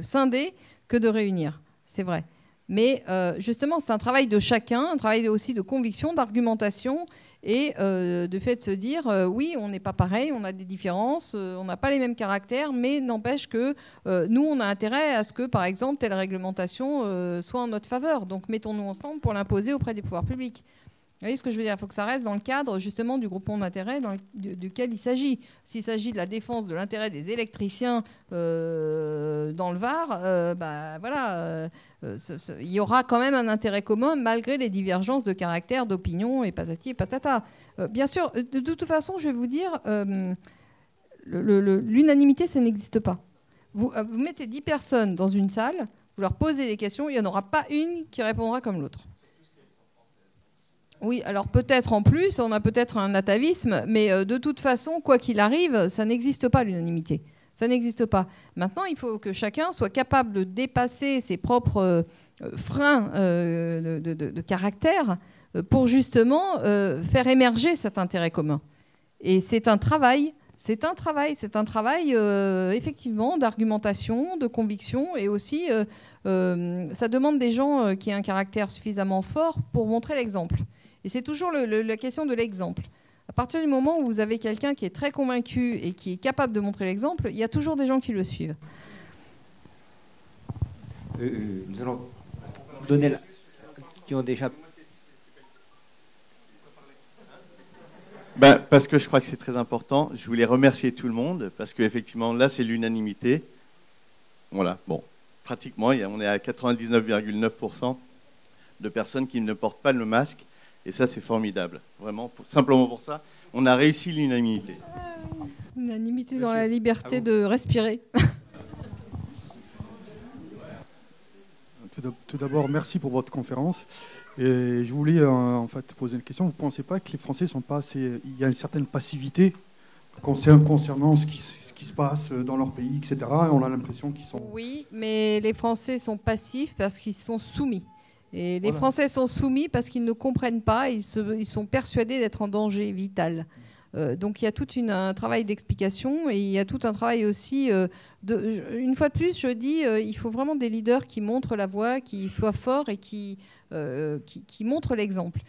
scinder que de réunir. C'est vrai. Mais justement, c'est un travail de chacun, un travail aussi de conviction, d'argumentation et de fait de se dire oui, on n'est pas pareil, on a des différences, on n'a pas les mêmes caractères, mais n'empêche que nous, on a intérêt à ce que, par exemple, telle réglementation soit en notre faveur. Donc mettons-nous ensemble pour l'imposer auprès des pouvoirs publics. Vous voyez ce que je veux dire ? Il faut que ça reste dans le cadre justement du groupement d'intérêt duquel il s'agit. S'il s'agit de la défense de l'intérêt des électriciens dans le Var, il y aura quand même un intérêt commun malgré les divergences de caractère, d'opinion et patati et patata. Bien sûr, de toute façon, je vais vous dire, l'unanimité, ça n'existe pas. Vous mettez 10 personnes dans une salle, vous leur posez des questions, il n'y en aura pas une qui répondra comme l'autre. Oui, alors peut-être en plus, on a peut-être un atavisme, mais de toute façon, quoi qu'il arrive, ça n'existe pas l'unanimité. Ça n'existe pas. Maintenant, il faut que chacun soit capable de dépasser ses propres freins de caractère pour justement faire émerger cet intérêt commun. Et c'est un travail. C'est un travail effectivement d'argumentation, de conviction et aussi ça demande des gens qui aient un caractère suffisamment fort pour montrer l'exemple. Et c'est toujours la question de l'exemple. À partir du moment où vous avez quelqu'un qui est très convaincu et qui est capable de montrer l'exemple, il y a toujours des gens qui le suivent. Nous allons donner qui ont déjà... Parce que je crois que c'est très important. Je voulais remercier tout le monde, parce qu'effectivement, là, c'est l'unanimité. Voilà, bon, pratiquement, on est à 99,9% de personnes qui ne portent pas le masque, et ça, c'est formidable. Vraiment, simplement pour ça, on a réussi l'unanimité. L'unanimité dans la liberté de respirer. Tout d'abord, merci pour votre conférence. Et je voulais en fait poser une question. Vous ne pensez pas que les Français sont pas assez... Il y a une certaine passivité concernant ce qui se passe dans leur pays, etc. Et on a l'impression qu'ils sont... Oui, mais les Français sont passifs parce qu'ils sont soumis. Et les Français sont soumis parce qu'ils ne comprennent pas, ils sont persuadés d'être en danger vital. Donc il y a tout un travail d'explication et il y a tout un travail aussi une fois de plus, je dis, il faut vraiment des leaders qui montrent la voie, qui soient forts et qui montrent l'exemple.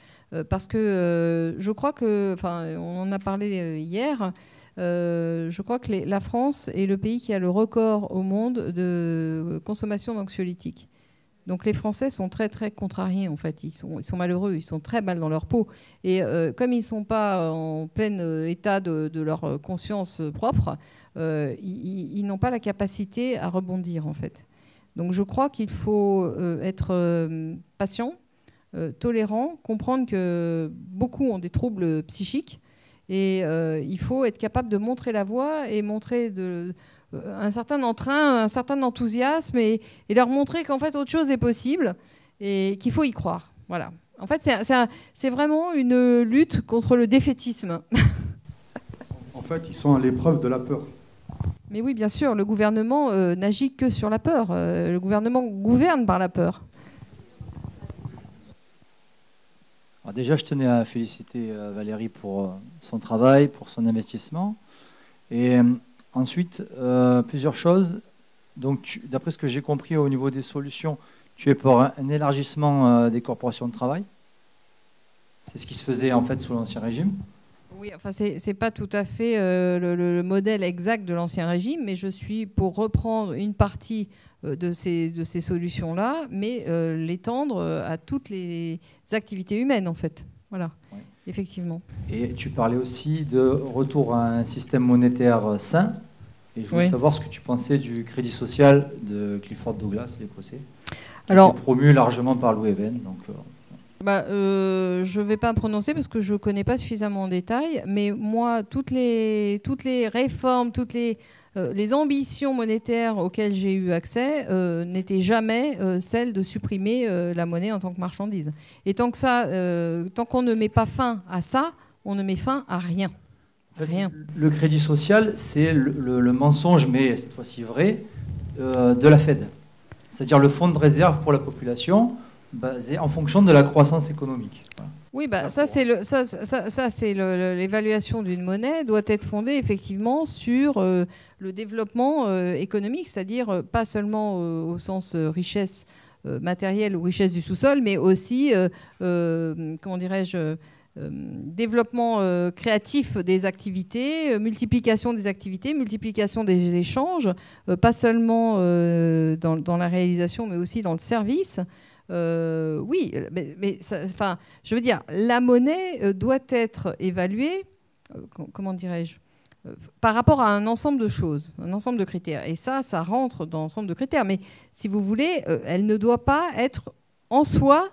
Parce que je crois que, enfin, on en a parlé hier, je crois que la France est le pays qui a le record au monde de consommation d'anxiolytiques. Donc les Français sont très très contrariés en fait, ils sont malheureux, ils sont très mal dans leur peau. Et comme ils ne sont pas en plein état de leur conscience propre, ils n'ont pas la capacité à rebondir en fait. Donc je crois qu'il faut être patient, tolérant, comprendre que beaucoup ont des troubles psychiques et il faut être capable de montrer la voie et montrer un certain entrain, un certain enthousiasme et leur montrer qu'en fait autre chose est possible et qu'il faut y croire. Voilà. En fait, c'est vraiment une lutte contre le défaitisme. En fait, ils sont à l'épreuve de la peur. Mais oui, bien sûr, le gouvernement n'agit que sur la peur. Le gouvernement gouverne par la peur. Alors déjà, je tenais à féliciter Valérie pour son travail, pour son investissement. Et ensuite, plusieurs choses. Donc, d'après ce que j'ai compris au niveau des solutions, tu es pour un élargissement des corporations de travail. C'est ce qui se faisait en fait sous l'Ancien Régime. Oui, enfin, c'est pas tout à fait le modèle exact de l'Ancien Régime, mais je suis pour reprendre une partie de ces solutions-là, mais l'étendre à toutes les activités humaines, en fait. Voilà, oui. Effectivement. Et tu parlais aussi de retour à un système monétaire sain. Et je voulais savoir ce que tu pensais du crédit social de Clifford Douglas, l'Écossais, qui a été promu largement par Louis Even. Donc, je ne vais pas me prononcer parce que je ne connais pas suffisamment en détail, mais moi, toutes les réformes, toutes les ambitions monétaires auxquelles j'ai eu accès n'étaient jamais celles de supprimer la monnaie en tant que marchandise. Et tant qu'on ne met pas fin à ça, on ne met fin à rien. Rien. Le crédit social, c'est le mensonge, mais cette fois-ci vrai, de la Fed. C'est-à-dire le fonds de réserve pour la population, basé en fonction de la croissance économique. Voilà. Oui, ça c'est l'évaluation d'une monnaie doit être fondée effectivement sur le développement économique, c'est-à-dire pas seulement au sens richesse matérielle ou richesse du sous-sol, mais aussi, comment dirais-je, développement créatif des activités, multiplication des activités, multiplication des échanges, pas seulement dans la réalisation, mais aussi dans le service. Oui, mais je veux dire, la monnaie doit être évaluée, comment dirais-je, par rapport à un ensemble de choses, un ensemble de critères. Et ça rentre dans l'ensemble de critères. Mais si vous voulez, elle ne doit pas être en soi,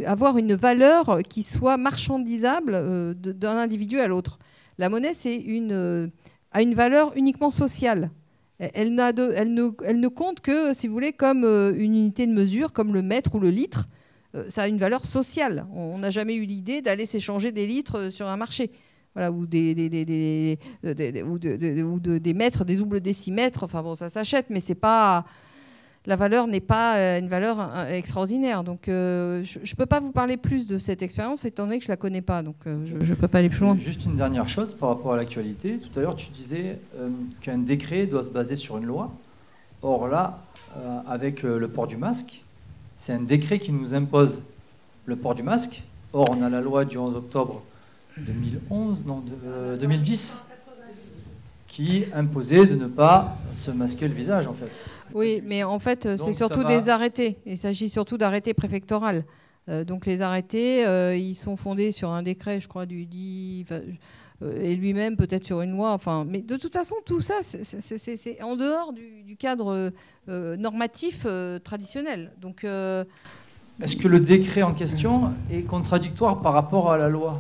avoir une valeur qui soit marchandisable d'un individu à l'autre. La monnaie, a une valeur uniquement sociale. Elle ne compte que, si vous voulez, comme une unité de mesure, comme le mètre ou le litre. Ça a une valeur sociale. On n'a jamais eu l'idée d'aller s'échanger des litres sur un marché. Voilà, ou des mètres, des doubles décimètres. Enfin bon, ça s'achète, mais c'est pas... La valeur n'est pas une valeur extraordinaire. Donc, je ne peux pas vous parler plus de cette expérience, étant donné que je ne la connais pas. Donc, je ne peux pas aller plus loin. Juste une dernière chose par rapport à l'actualité. Tout à l'heure, tu disais qu'un décret doit se baser sur une loi. Or là, avec le port du masque, c'est un décret qui nous impose le port du masque. Or, on a la loi du 11 octobre 2010 qui imposait de ne pas se masquer le visage, en fait. Oui, mais en fait, c'est surtout des arrêtés. Il s'agit surtout d'arrêtés préfectoraux. Donc les arrêtés, ils sont fondés sur un décret, je crois, du 10... et lui-même peut-être sur une loi. Enfin, mais de toute façon, tout ça, c'est en dehors du cadre normatif traditionnel. Donc, est-ce que le décret en question est contradictoire par rapport à la loi?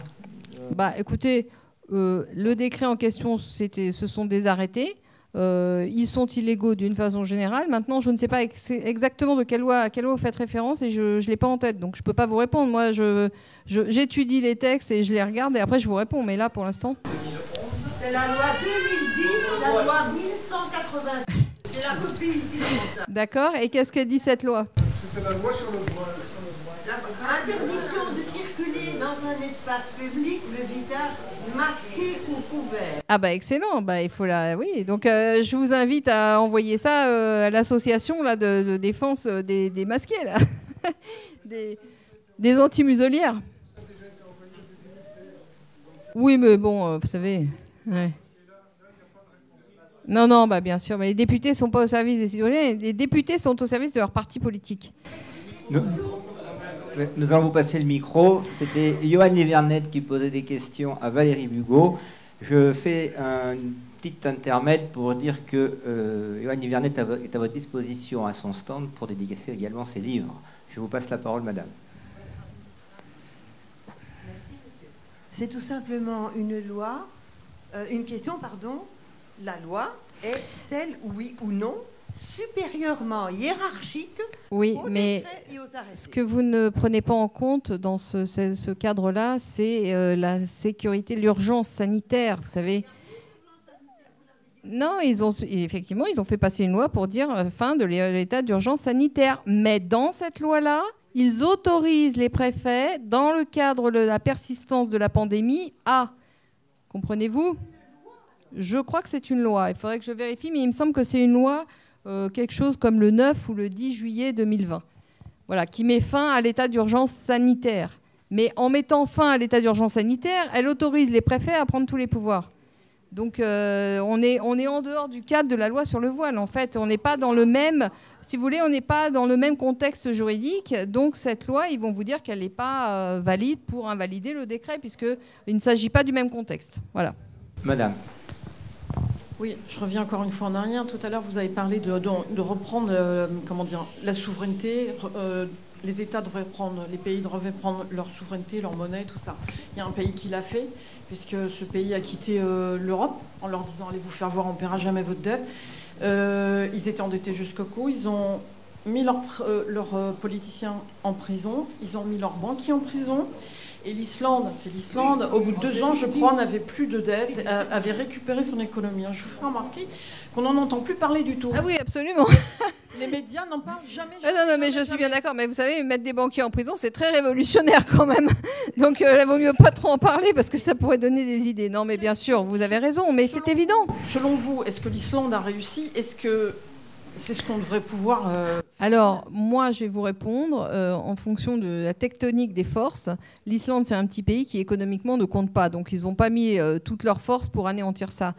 Bah, écoutez, le décret en question, ce sont des arrêtés. Ils sont illégaux d'une façon générale. Maintenant, je ne sais pas exactement de quelle loi vous faites référence et je ne l'ai pas en tête. Donc, je ne peux pas vous répondre. Moi, j'étudie les textes et je les regarde et après, je vous réponds. Mais là, pour l'instant... C'est la loi 2010 et la loi 1180. C'est la copie ici. D'accord. Et qu'est-ce qu'elle dit, cette loi? C'était la loi sur le droit. Interdiction de circuler dans un espace public le visage masqué ou couvert. Ah bah excellent, bah il faut oui. Donc je vous invite à envoyer ça à l'association là de défense des masqués là, des anti-muselières. Oui, mais bon, vous savez. Ouais. Non, bah bien sûr, mais les députés sont pas au service des citoyens. Les députés sont au service de leur parti politique. Nous allons vous passer le micro. C'était Johan Livernet qui posait des questions à Valérie Bugeaud. Je fais un petit intermède pour dire que Johan Livernet est à votre disposition à son stand pour dédicacer également ses livres. Je vous passe la parole, madame. C'est tout simplement une question, pardon. La loi est-elle, oui ou non, supérieurement hiérarchique oui, aux mais décrets et aux arrêtés? Ce que vous ne prenez pas en compte dans ce cadre-là, c'est la sécurité, l'urgence sanitaire, vous savez. Non, effectivement, ils ont fait passer une loi pour dire fin de l'état d'urgence sanitaire. Mais dans cette loi-là, ils autorisent les préfets, dans le cadre de la persistance de la pandémie, à... Comprenez-vous? Je crois que c'est une loi. Il faudrait que je vérifie, mais il me semble que c'est une loi... quelque chose comme le 9 ou le 10 juillet 2020, voilà, qui met fin à l'état d'urgence sanitaire. Mais en mettant fin à l'état d'urgence sanitaire, elle autorise les préfets à prendre tous les pouvoirs. Donc on est en dehors du cadre de la loi sur le voile. En fait, on n'est pas dans le même, si vous voulez, on n'est pas dans le même contexte juridique. Donc cette loi, ils vont vous dire qu'elle n'est pas valide pour invalider le décret, puisqu'il ne s'agit pas du même contexte. Voilà. Madame. Oui, je reviens encore une fois en arrière. Tout à l'heure, vous avez parlé de reprendre la souveraineté. Les États devraient les pays devraient prendre leur souveraineté, leur monnaie, tout ça. Il y a un pays qui l'a fait, puisque ce pays a quitté l'Europe en leur disant « allez vous faire voir, on ne paiera jamais votre dette ». Ils étaient endettés jusqu'au cou. Ils ont mis leurs politiciens en prison. Ils ont mis leurs banquiers en prison. Et l'Islande, au bout de 2 ans, je crois, n'avait plus de dette, avait récupéré son économie. Je vous ferai remarquer qu'on n'en entend plus parler du tout. Ah oui, absolument. Les médias n'en parlent jamais. Non, mais je suis bien d'accord. Mais vous savez, mettre des banquiers en prison, c'est très révolutionnaire quand même. Donc, il vaut mieux pas trop en parler parce que ça pourrait donner des idées. Non, mais bien sûr, vous avez raison, mais c'est évident. Selon vous, est-ce que l'Islande a réussi? Est-ce que c'est ce qu'on devrait pouvoir... Alors, moi, je vais vous répondre en fonction de la tectonique des forces. L'Islande, c'est un petit pays qui, économiquement, ne compte pas. Donc, ils n'ont pas mis toutes leurs forces pour anéantir ça.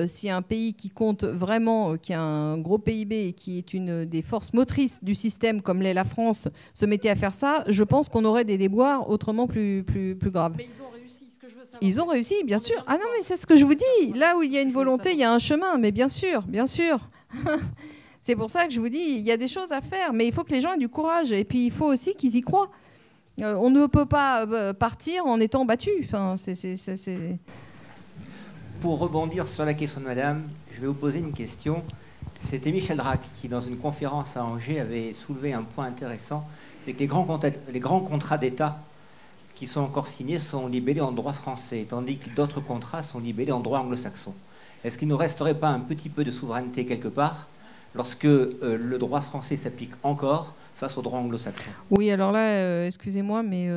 Si un pays qui compte vraiment, qui a un gros PIB et qui est une des forces motrices du système, comme l'est la France, se mettait à faire ça, je pense qu'on aurait des déboires autrement plus graves. Mais ils ont réussi, ce que je veux savoir. Ils ont réussi, bien sûr. Ah non, mais c'est ce que je vous dis. Là où il y a une volonté, il y a un chemin. Mais bien sûr, bien sûr. C'est pour ça que je vous dis, il y a des choses à faire, mais il faut que les gens aient du courage. Et puis, il faut aussi qu'ils y croient. On ne peut pas partir en étant battu. Enfin, Pour rebondir sur la question de madame, je vais vous poser une question. C'était Michel Drac qui, dans une conférence à Angers, avait soulevé un point intéressant. C'est que les grands contrats d'État qui sont encore signés sont libellés en droit français, tandis que d'autres contrats sont libellés en droit anglo-saxon. Est-ce qu'il ne resterait pas un petit peu de souveraineté quelque part lorsque le droit français s'applique encore face au droit anglo-saxon? Oui, alors là, excusez-moi, mais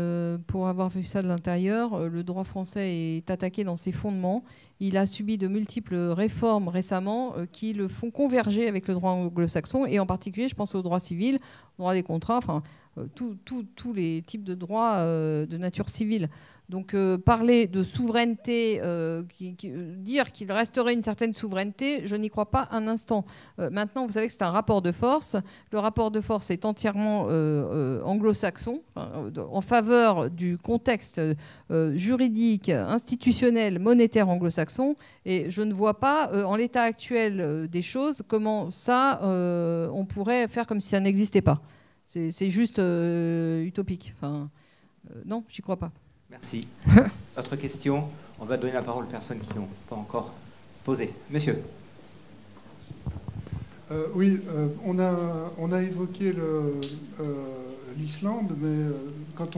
pour avoir vu ça de l'intérieur, le droit français est attaqué dans ses fondements. Il a subi de multiples réformes récemment qui le font converger avec le droit anglo-saxon, et en particulier, je pense au droit civil, au droit des contrats. Enfin, tous les types de droits de nature civile. Donc parler de souveraineté, dire qu'il resterait une certaine souveraineté, je n'y crois pas un instant. Maintenant, vous savez que c'est un rapport de force. Le rapport de force est entièrement anglo-saxon, en faveur du contexte juridique, institutionnel, monétaire anglo-saxon. Et je ne vois pas, en l'état actuel des choses, comment ça, on pourrait faire comme si ça n'existait pas. C'est juste utopique. Enfin, non, j'y crois pas. Merci. Autre question? On va donner la parole aux personnes qui n'ont pas encore posé. Monsieur. Oui, on a évoqué l'Islande, mais quand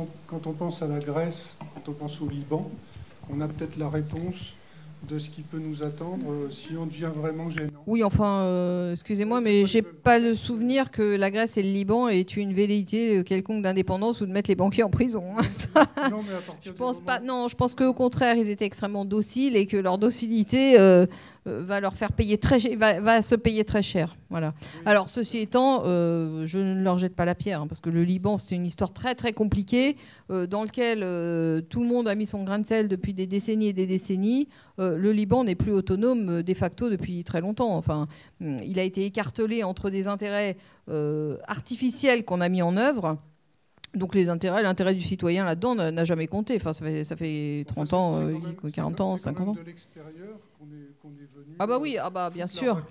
on pense à la Grèce, quand on pense au Liban, on a peut-être la réponse de ce qui peut nous attendre si on devient vraiment gênant. Oui, enfin, excusez-moi, mais j'ai pas le souvenir que la Grèce et le Liban aient eu une velléité quelconque d'indépendance ou de mettre les banquiers en prison. Non, mais à partir je pense pas. Non, je pense qu'au contraire, ils étaient extrêmement dociles et que leur docilité va leur faire payer va se payer très cher. Voilà. Oui. Alors, ceci étant, je ne leur jette pas la pierre, hein, parce que le Liban, c'est une histoire très très compliquée dans laquelle tout le monde a mis son grain de sel depuis des décennies et des décennies. Le Liban n'est plus autonome de facto depuis très longtemps. Enfin, il a été écartelé entre des intérêts artificiels qu'on a mis en œuvre. Donc l'intérêt du citoyen là-dedans n'a jamais compté. Enfin, ça fait 30 ans, 40 ans, 50 ans. De l'extérieur qu'on est venu. Ah bah oui, ah bah bien sûr. À un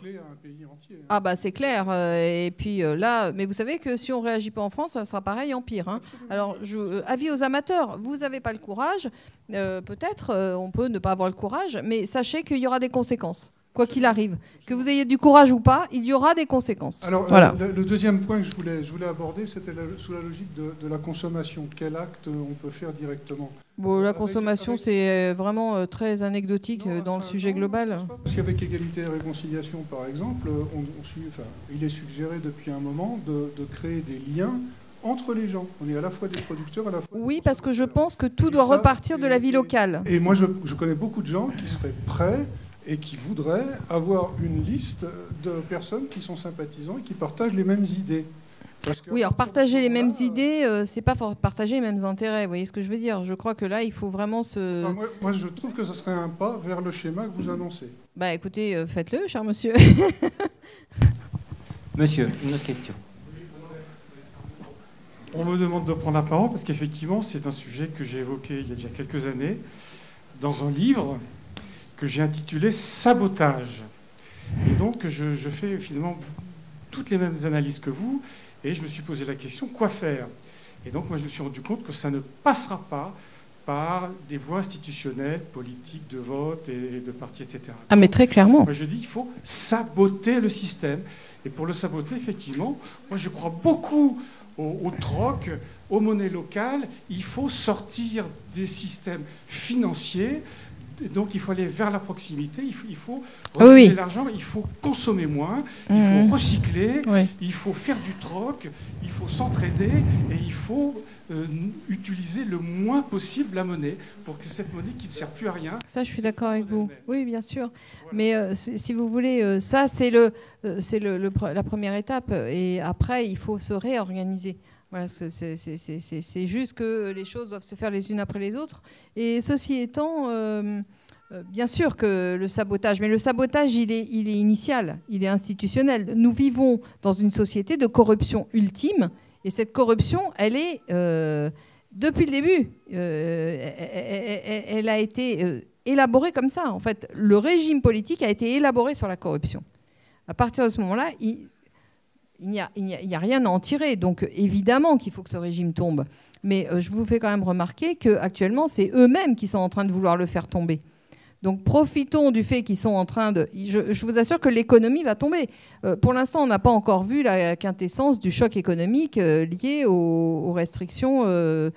pays entier, hein. Ah bah c'est clair. Et puis là, mais vous savez que si on réagit pas en France, ça sera pareil en pire. Hein. Alors, avis aux amateurs, vous n'avez pas le courage. Peut-être, on peut ne pas avoir le courage, mais sachez qu'il y aura des conséquences. Quoi qu'il arrive, que vous ayez du courage ou pas, il y aura des conséquences. Alors, voilà. Le deuxième point que je voulais aborder, c'était sous la logique de la consommation. Quel acte on peut faire directement? Bon, la consommation, c'est vraiment très anecdotique dans le sujet global. Parce qu'avec égalité et réconciliation, par exemple, il est suggéré depuis un moment de créer des liens entre les gens. On est à la fois des producteurs, à la fois... Oui, parce que je pense que tout doit repartir de la vie locale. Et moi, je connais beaucoup de gens qui seraient prêts et qui voudraient avoir une liste de personnes qui sont sympathisants et qui partagent les mêmes idées. Oui, alors partager les mêmes idées, c'est pas partager les mêmes intérêts. Vous voyez ce que je veux dire? Je crois que là, il faut vraiment se... Enfin, moi, je trouve que ce serait un pas vers le schéma que vous annoncez. Bah écoutez, faites-le, cher monsieur. Monsieur, une autre question. On me demande de prendre la parole parce qu'effectivement, c'est un sujet que j'ai évoqué il y a déjà quelques années dans un livre que j'ai intitulé « Sabotage ». Et donc, je fais finalement toutes les mêmes analyses que vous, et je me suis posé la question, quoi faire? Et donc, moi, je me suis rendu compte que ça ne passera pas par des voies institutionnelles, politiques, de vote et de partis, etc. Ah, mais très clairement. Moi, je dis qu'il faut saboter le système. Et pour le saboter, effectivement, moi, je crois beaucoup au troc, aux monnaies locales. Il faut sortir des systèmes financiers. Donc il faut aller vers la proximité, il faut recycler l'argent, il faut consommer moins, il faut recycler, il faut faire du troc, il faut s'entraider et il faut utiliser le moins possible la monnaie pour que cette monnaie qui ne sert plus à rien... Ça, je suis d'accord avec vous. Oui, bien sûr. Voilà. Mais si vous voulez, ça, c'est la première étape. Et après, il faut se réorganiser. Voilà, c'est juste que les choses doivent se faire les unes après les autres. Et ceci étant, bien sûr que le sabotage, mais le sabotage, il est initial, il est institutionnel. Nous vivons dans une société de corruption ultime, et cette corruption, elle est, depuis le début, elle a été élaborée comme ça. En fait, le régime politique a été élaboré sur la corruption. À partir de ce moment-là, il n'y a rien à en tirer. Donc, évidemment qu'il faut que ce régime tombe. Mais je vous fais quand même remarquer qu'actuellement, c'est eux-mêmes qui sont en train de vouloir le faire tomber. Donc, profitons du fait qu'ils sont en train de... Je vous assure que l'économie va tomber. Pour l'instant, on n'a pas encore vu la quintessence du choc économique lié aux restrictions de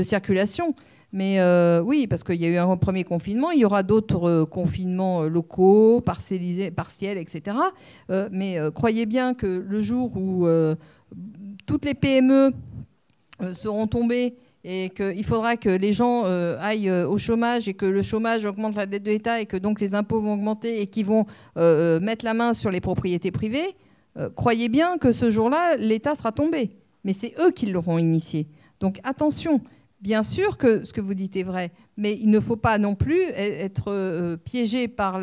circulation. Mais oui, parce qu'il y a eu un premier confinement, il y aura d'autres confinements locaux, partiels, etc. Mais croyez bien que le jour où toutes les PME seront tombées et qu'il faudra que les gens aillent au chômage et que le chômage augmente la dette de l'État et que donc les impôts vont augmenter et qu'ils vont mettre la main sur les propriétés privées, croyez bien que ce jour-là, l'État sera tombé. mais c'est eux qui l'auront initié. Donc attention, bien sûr que ce que vous dites est vrai, mais il ne faut pas non plus être piégé par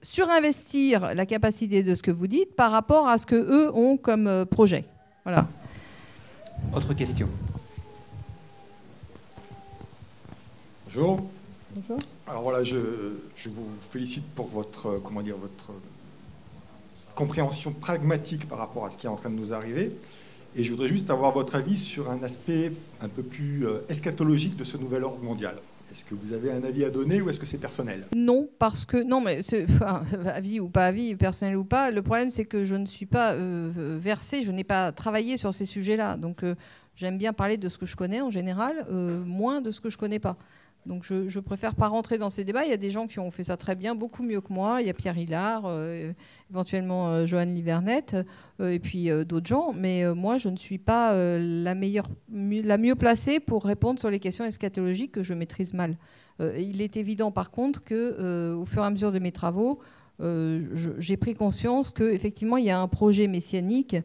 surinvestir la capacité de ce que vous dites par rapport à ce que eux ont comme projet. Voilà. Autre question. Bonjour. Bonjour. Alors voilà, je vous félicite pour votre, votre compréhension pragmatique par rapport à ce qui est en train de nous arriver. Et je voudrais juste avoir votre avis sur un aspect un peu plus eschatologique de ce nouvel ordre mondial. Est-ce que vous avez un avis à donner ou est-ce que c'est personnel? Non, parce que... Non, mais avis ou pas avis, personnel ou pas, le problème c'est que je ne suis pas versée, je n'ai pas travaillé sur ces sujets-là. Donc j'aime bien parler de ce que je connais en général, moins de ce que je ne connais pas. Donc je préfère pas rentrer dans ces débats. Il y a des gens qui ont fait ça très bien, beaucoup mieux que moi. Il y a Pierre Hillard, éventuellement Joanne Livernette, et puis d'autres gens. Mais moi, je ne suis pas la mieux placée pour répondre sur les questions eschatologiques que je maîtrise mal. Il est évident, par contre, qu'au fur et à mesure de mes travaux, j'ai pris conscience qu'effectivement, il y a un projet messianique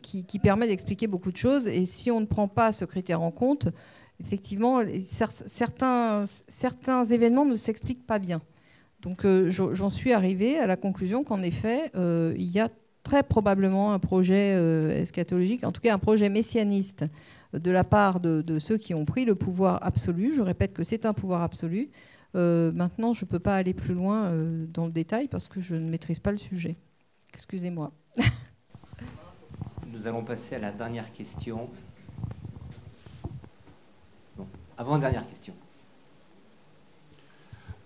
qui permet d'expliquer beaucoup de choses. Et si on ne prend pas ce critère en compte, effectivement, certains événements ne s'expliquent pas bien. Donc j'en suis arrivée à la conclusion qu'en effet, il y a très probablement un projet eschatologique, en tout cas un projet messianiste de la part de ceux qui ont pris le pouvoir absolu. Je répète que c'est un pouvoir absolu. Maintenant, je ne peux pas aller plus loin dans le détail parce que je ne maîtrise pas le sujet. Excusez-moi. Nous allons passer à la dernière question. Avant-dernière question.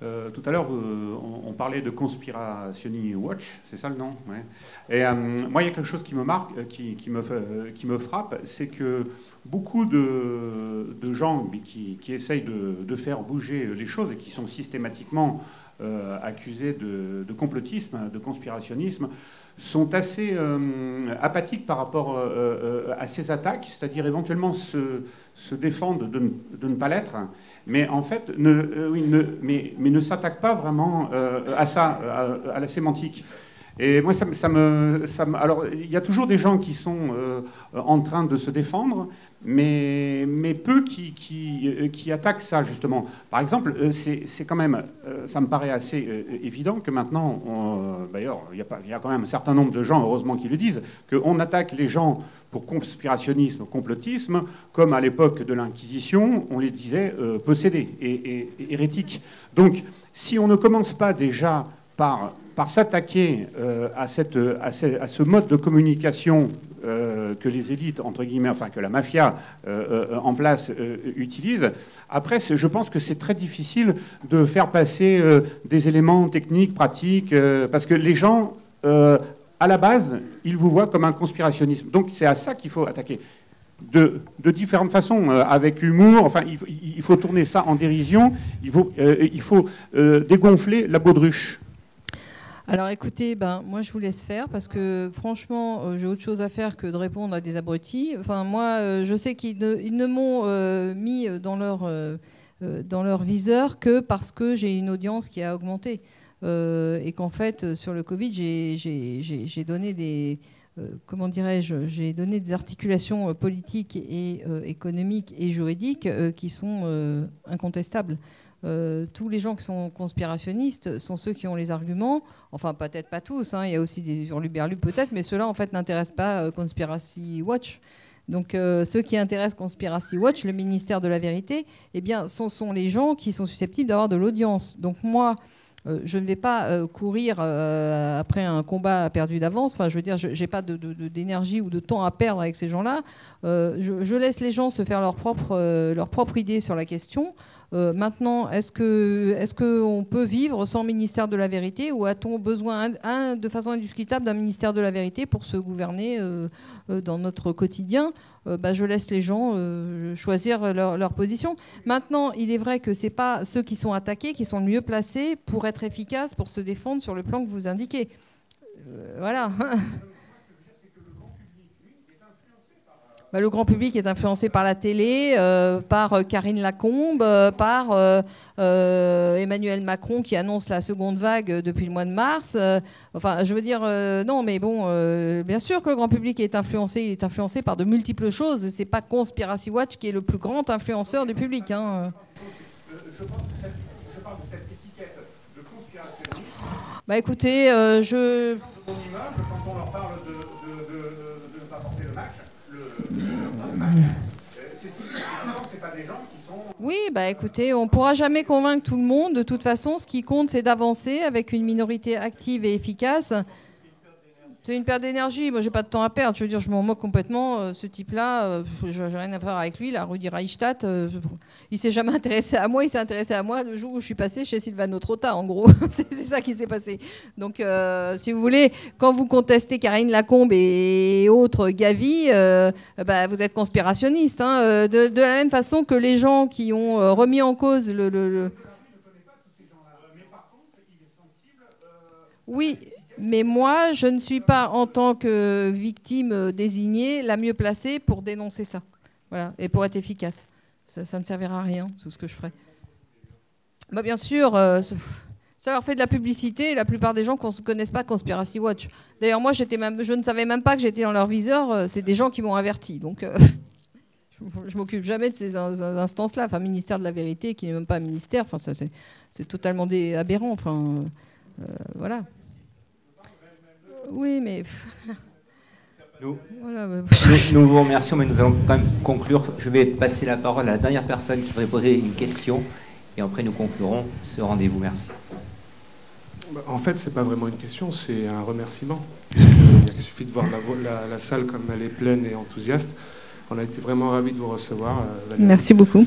Tout à l'heure, on parlait de Conspiracy Watch, c'est ça le nom? Ouais. Et moi, il y a quelque chose qui me marque, qui me frappe, c'est que beaucoup de gens qui essayent de faire bouger les choses et qui sont systématiquement accusés de complotisme, de conspirationnisme, sont assez apathiques par rapport à ces attaques, c'est-à-dire éventuellement se défendent de ne pas l'être, mais en fait ne s'attaquent pas vraiment à ça, à la sémantique. Et moi, alors, il y a toujours des gens qui sont en train de se défendre, mais peu qui attaquent ça, justement. Par exemple, c'est quand même, ça me paraît assez évident que maintenant, d'ailleurs, il y a quand même un certain nombre de gens, heureusement, qui le disent, qu'on attaque les gens pour conspirationnisme, complotisme, comme à l'époque de l'Inquisition, on les disait possédés et hérétiques. Donc, si on ne commence pas déjà par s'attaquer à ce mode de communication que les élites, entre guillemets, enfin que la mafia en place utilise, après, je pense que c'est très difficile de faire passer des éléments techniques, pratiques, parce que les gens, à la base, ils vous voient comme un conspirationnisme. Donc c'est à ça qu'il faut attaquer. De différentes façons, avec humour, enfin, il faut tourner ça en dérision, il faut dégonfler la baudruche. Alors écoutez, moi je vous laisse faire parce que franchement j'ai autre chose à faire que de répondre à des abrutis. Enfin moi je sais qu'ils ne m'ont mis dans leur viseur que parce que j'ai une audience qui a augmenté et qu'en fait sur le Covid j'ai donné des j'ai donné des articulations politiques et économiques et juridiques qui sont incontestables. Tous les gens qui sont conspirationnistes sont ceux qui ont les arguments, enfin peut-être pas tous, il y a aussi des hurluberlus peut-être, mais ceux-là en fait n'intéressent pas Conspiracy Watch. Donc ceux qui intéressent Conspiracy Watch, le ministère de la Vérité, eh bien ce sont les gens qui sont susceptibles d'avoir de l'audience. Donc moi, je ne vais pas courir après un combat perdu d'avance. Enfin, je veux dire, je n'ai pas d'énergie ou de temps à perdre avec ces gens-là. Je laisse les gens se faire leur propre idée sur la question. Maintenant, est-ce qu'on peut vivre sans ministère de la Vérité ou a-t-on besoin de façon indiscutable d'un ministère de la Vérité pour se gouverner dans notre quotidien? Je laisse les gens choisir leur position. Maintenant, il est vrai que ce n'est pas ceux qui sont attaqués qui sont le mieux placés pour être efficaces, pour se défendre sur le plan que vous indiquez. Voilà. Le grand public est influencé par la télé, par Karine Lacombe, par Emmanuel Macron qui annonce la seconde vague depuis le mois de mars. Enfin, je veux dire, non, mais bon, bien sûr que le grand public est influencé. Il est influencé par de multiples choses. C'est pas Conspiracy Watch qui est le plus grand influenceur du public. Hein. Je parle de cette étiquette de conspirationniste. Écoutez, je... Mon immeuble, quand on leur parle de ne pas porter le match, c'est pas des gens qui sont... Oui, écoutez, on ne pourra jamais convaincre tout le monde. De toute façon, ce qui compte, c'est d'avancer avec une minorité active et efficace. C'est une perte d'énergie. Moi, j'ai pas de temps à perdre. Je veux dire, je m'en moque complètement. Ce type-là, j'ai rien à faire avec lui. La Rudi Reichstadt, il s'est jamais intéressé à moi. Il s'est intéressé à moi le jour où je suis passée chez Silvano Trotta, en gros. C'est ça qui s'est passé. Donc, si vous voulez, quand vous contestez Karine Lacombe et autres Gavi, vous êtes conspirationniste. Hein, de la même façon que les gens qui ont remis en cause le... Oui. Mais moi, je ne suis pas, en tant que victime désignée, la mieux placée pour dénoncer ça. Voilà, et pour être efficace. Ça ne servira à rien, tout ce que je ferai. Bien sûr, ça leur fait de la publicité. La plupart des gens ne connaissent pas Conspiracy Watch. D'ailleurs, moi, je ne savais même pas que j'étais dans leur viseur. C'est des gens qui m'ont averti. Donc, je m'occupe jamais de ces instances-là. Enfin, ministère de la Vérité, qui n'est même pas un ministère. Enfin, c'est totalement aberrant. Enfin, voilà. Oui, mais... Nous vous remercions, mais nous allons quand même conclure. Je vais passer la parole à la dernière personne qui voudrait poser une question, et après nous conclurons ce rendez-vous. Merci. En fait, c'est pas vraiment une question, c'est un remerciement. Il suffit de voir la salle comme elle est pleine et enthousiaste. On a été vraiment ravis de vous recevoir, Valérie. Merci beaucoup.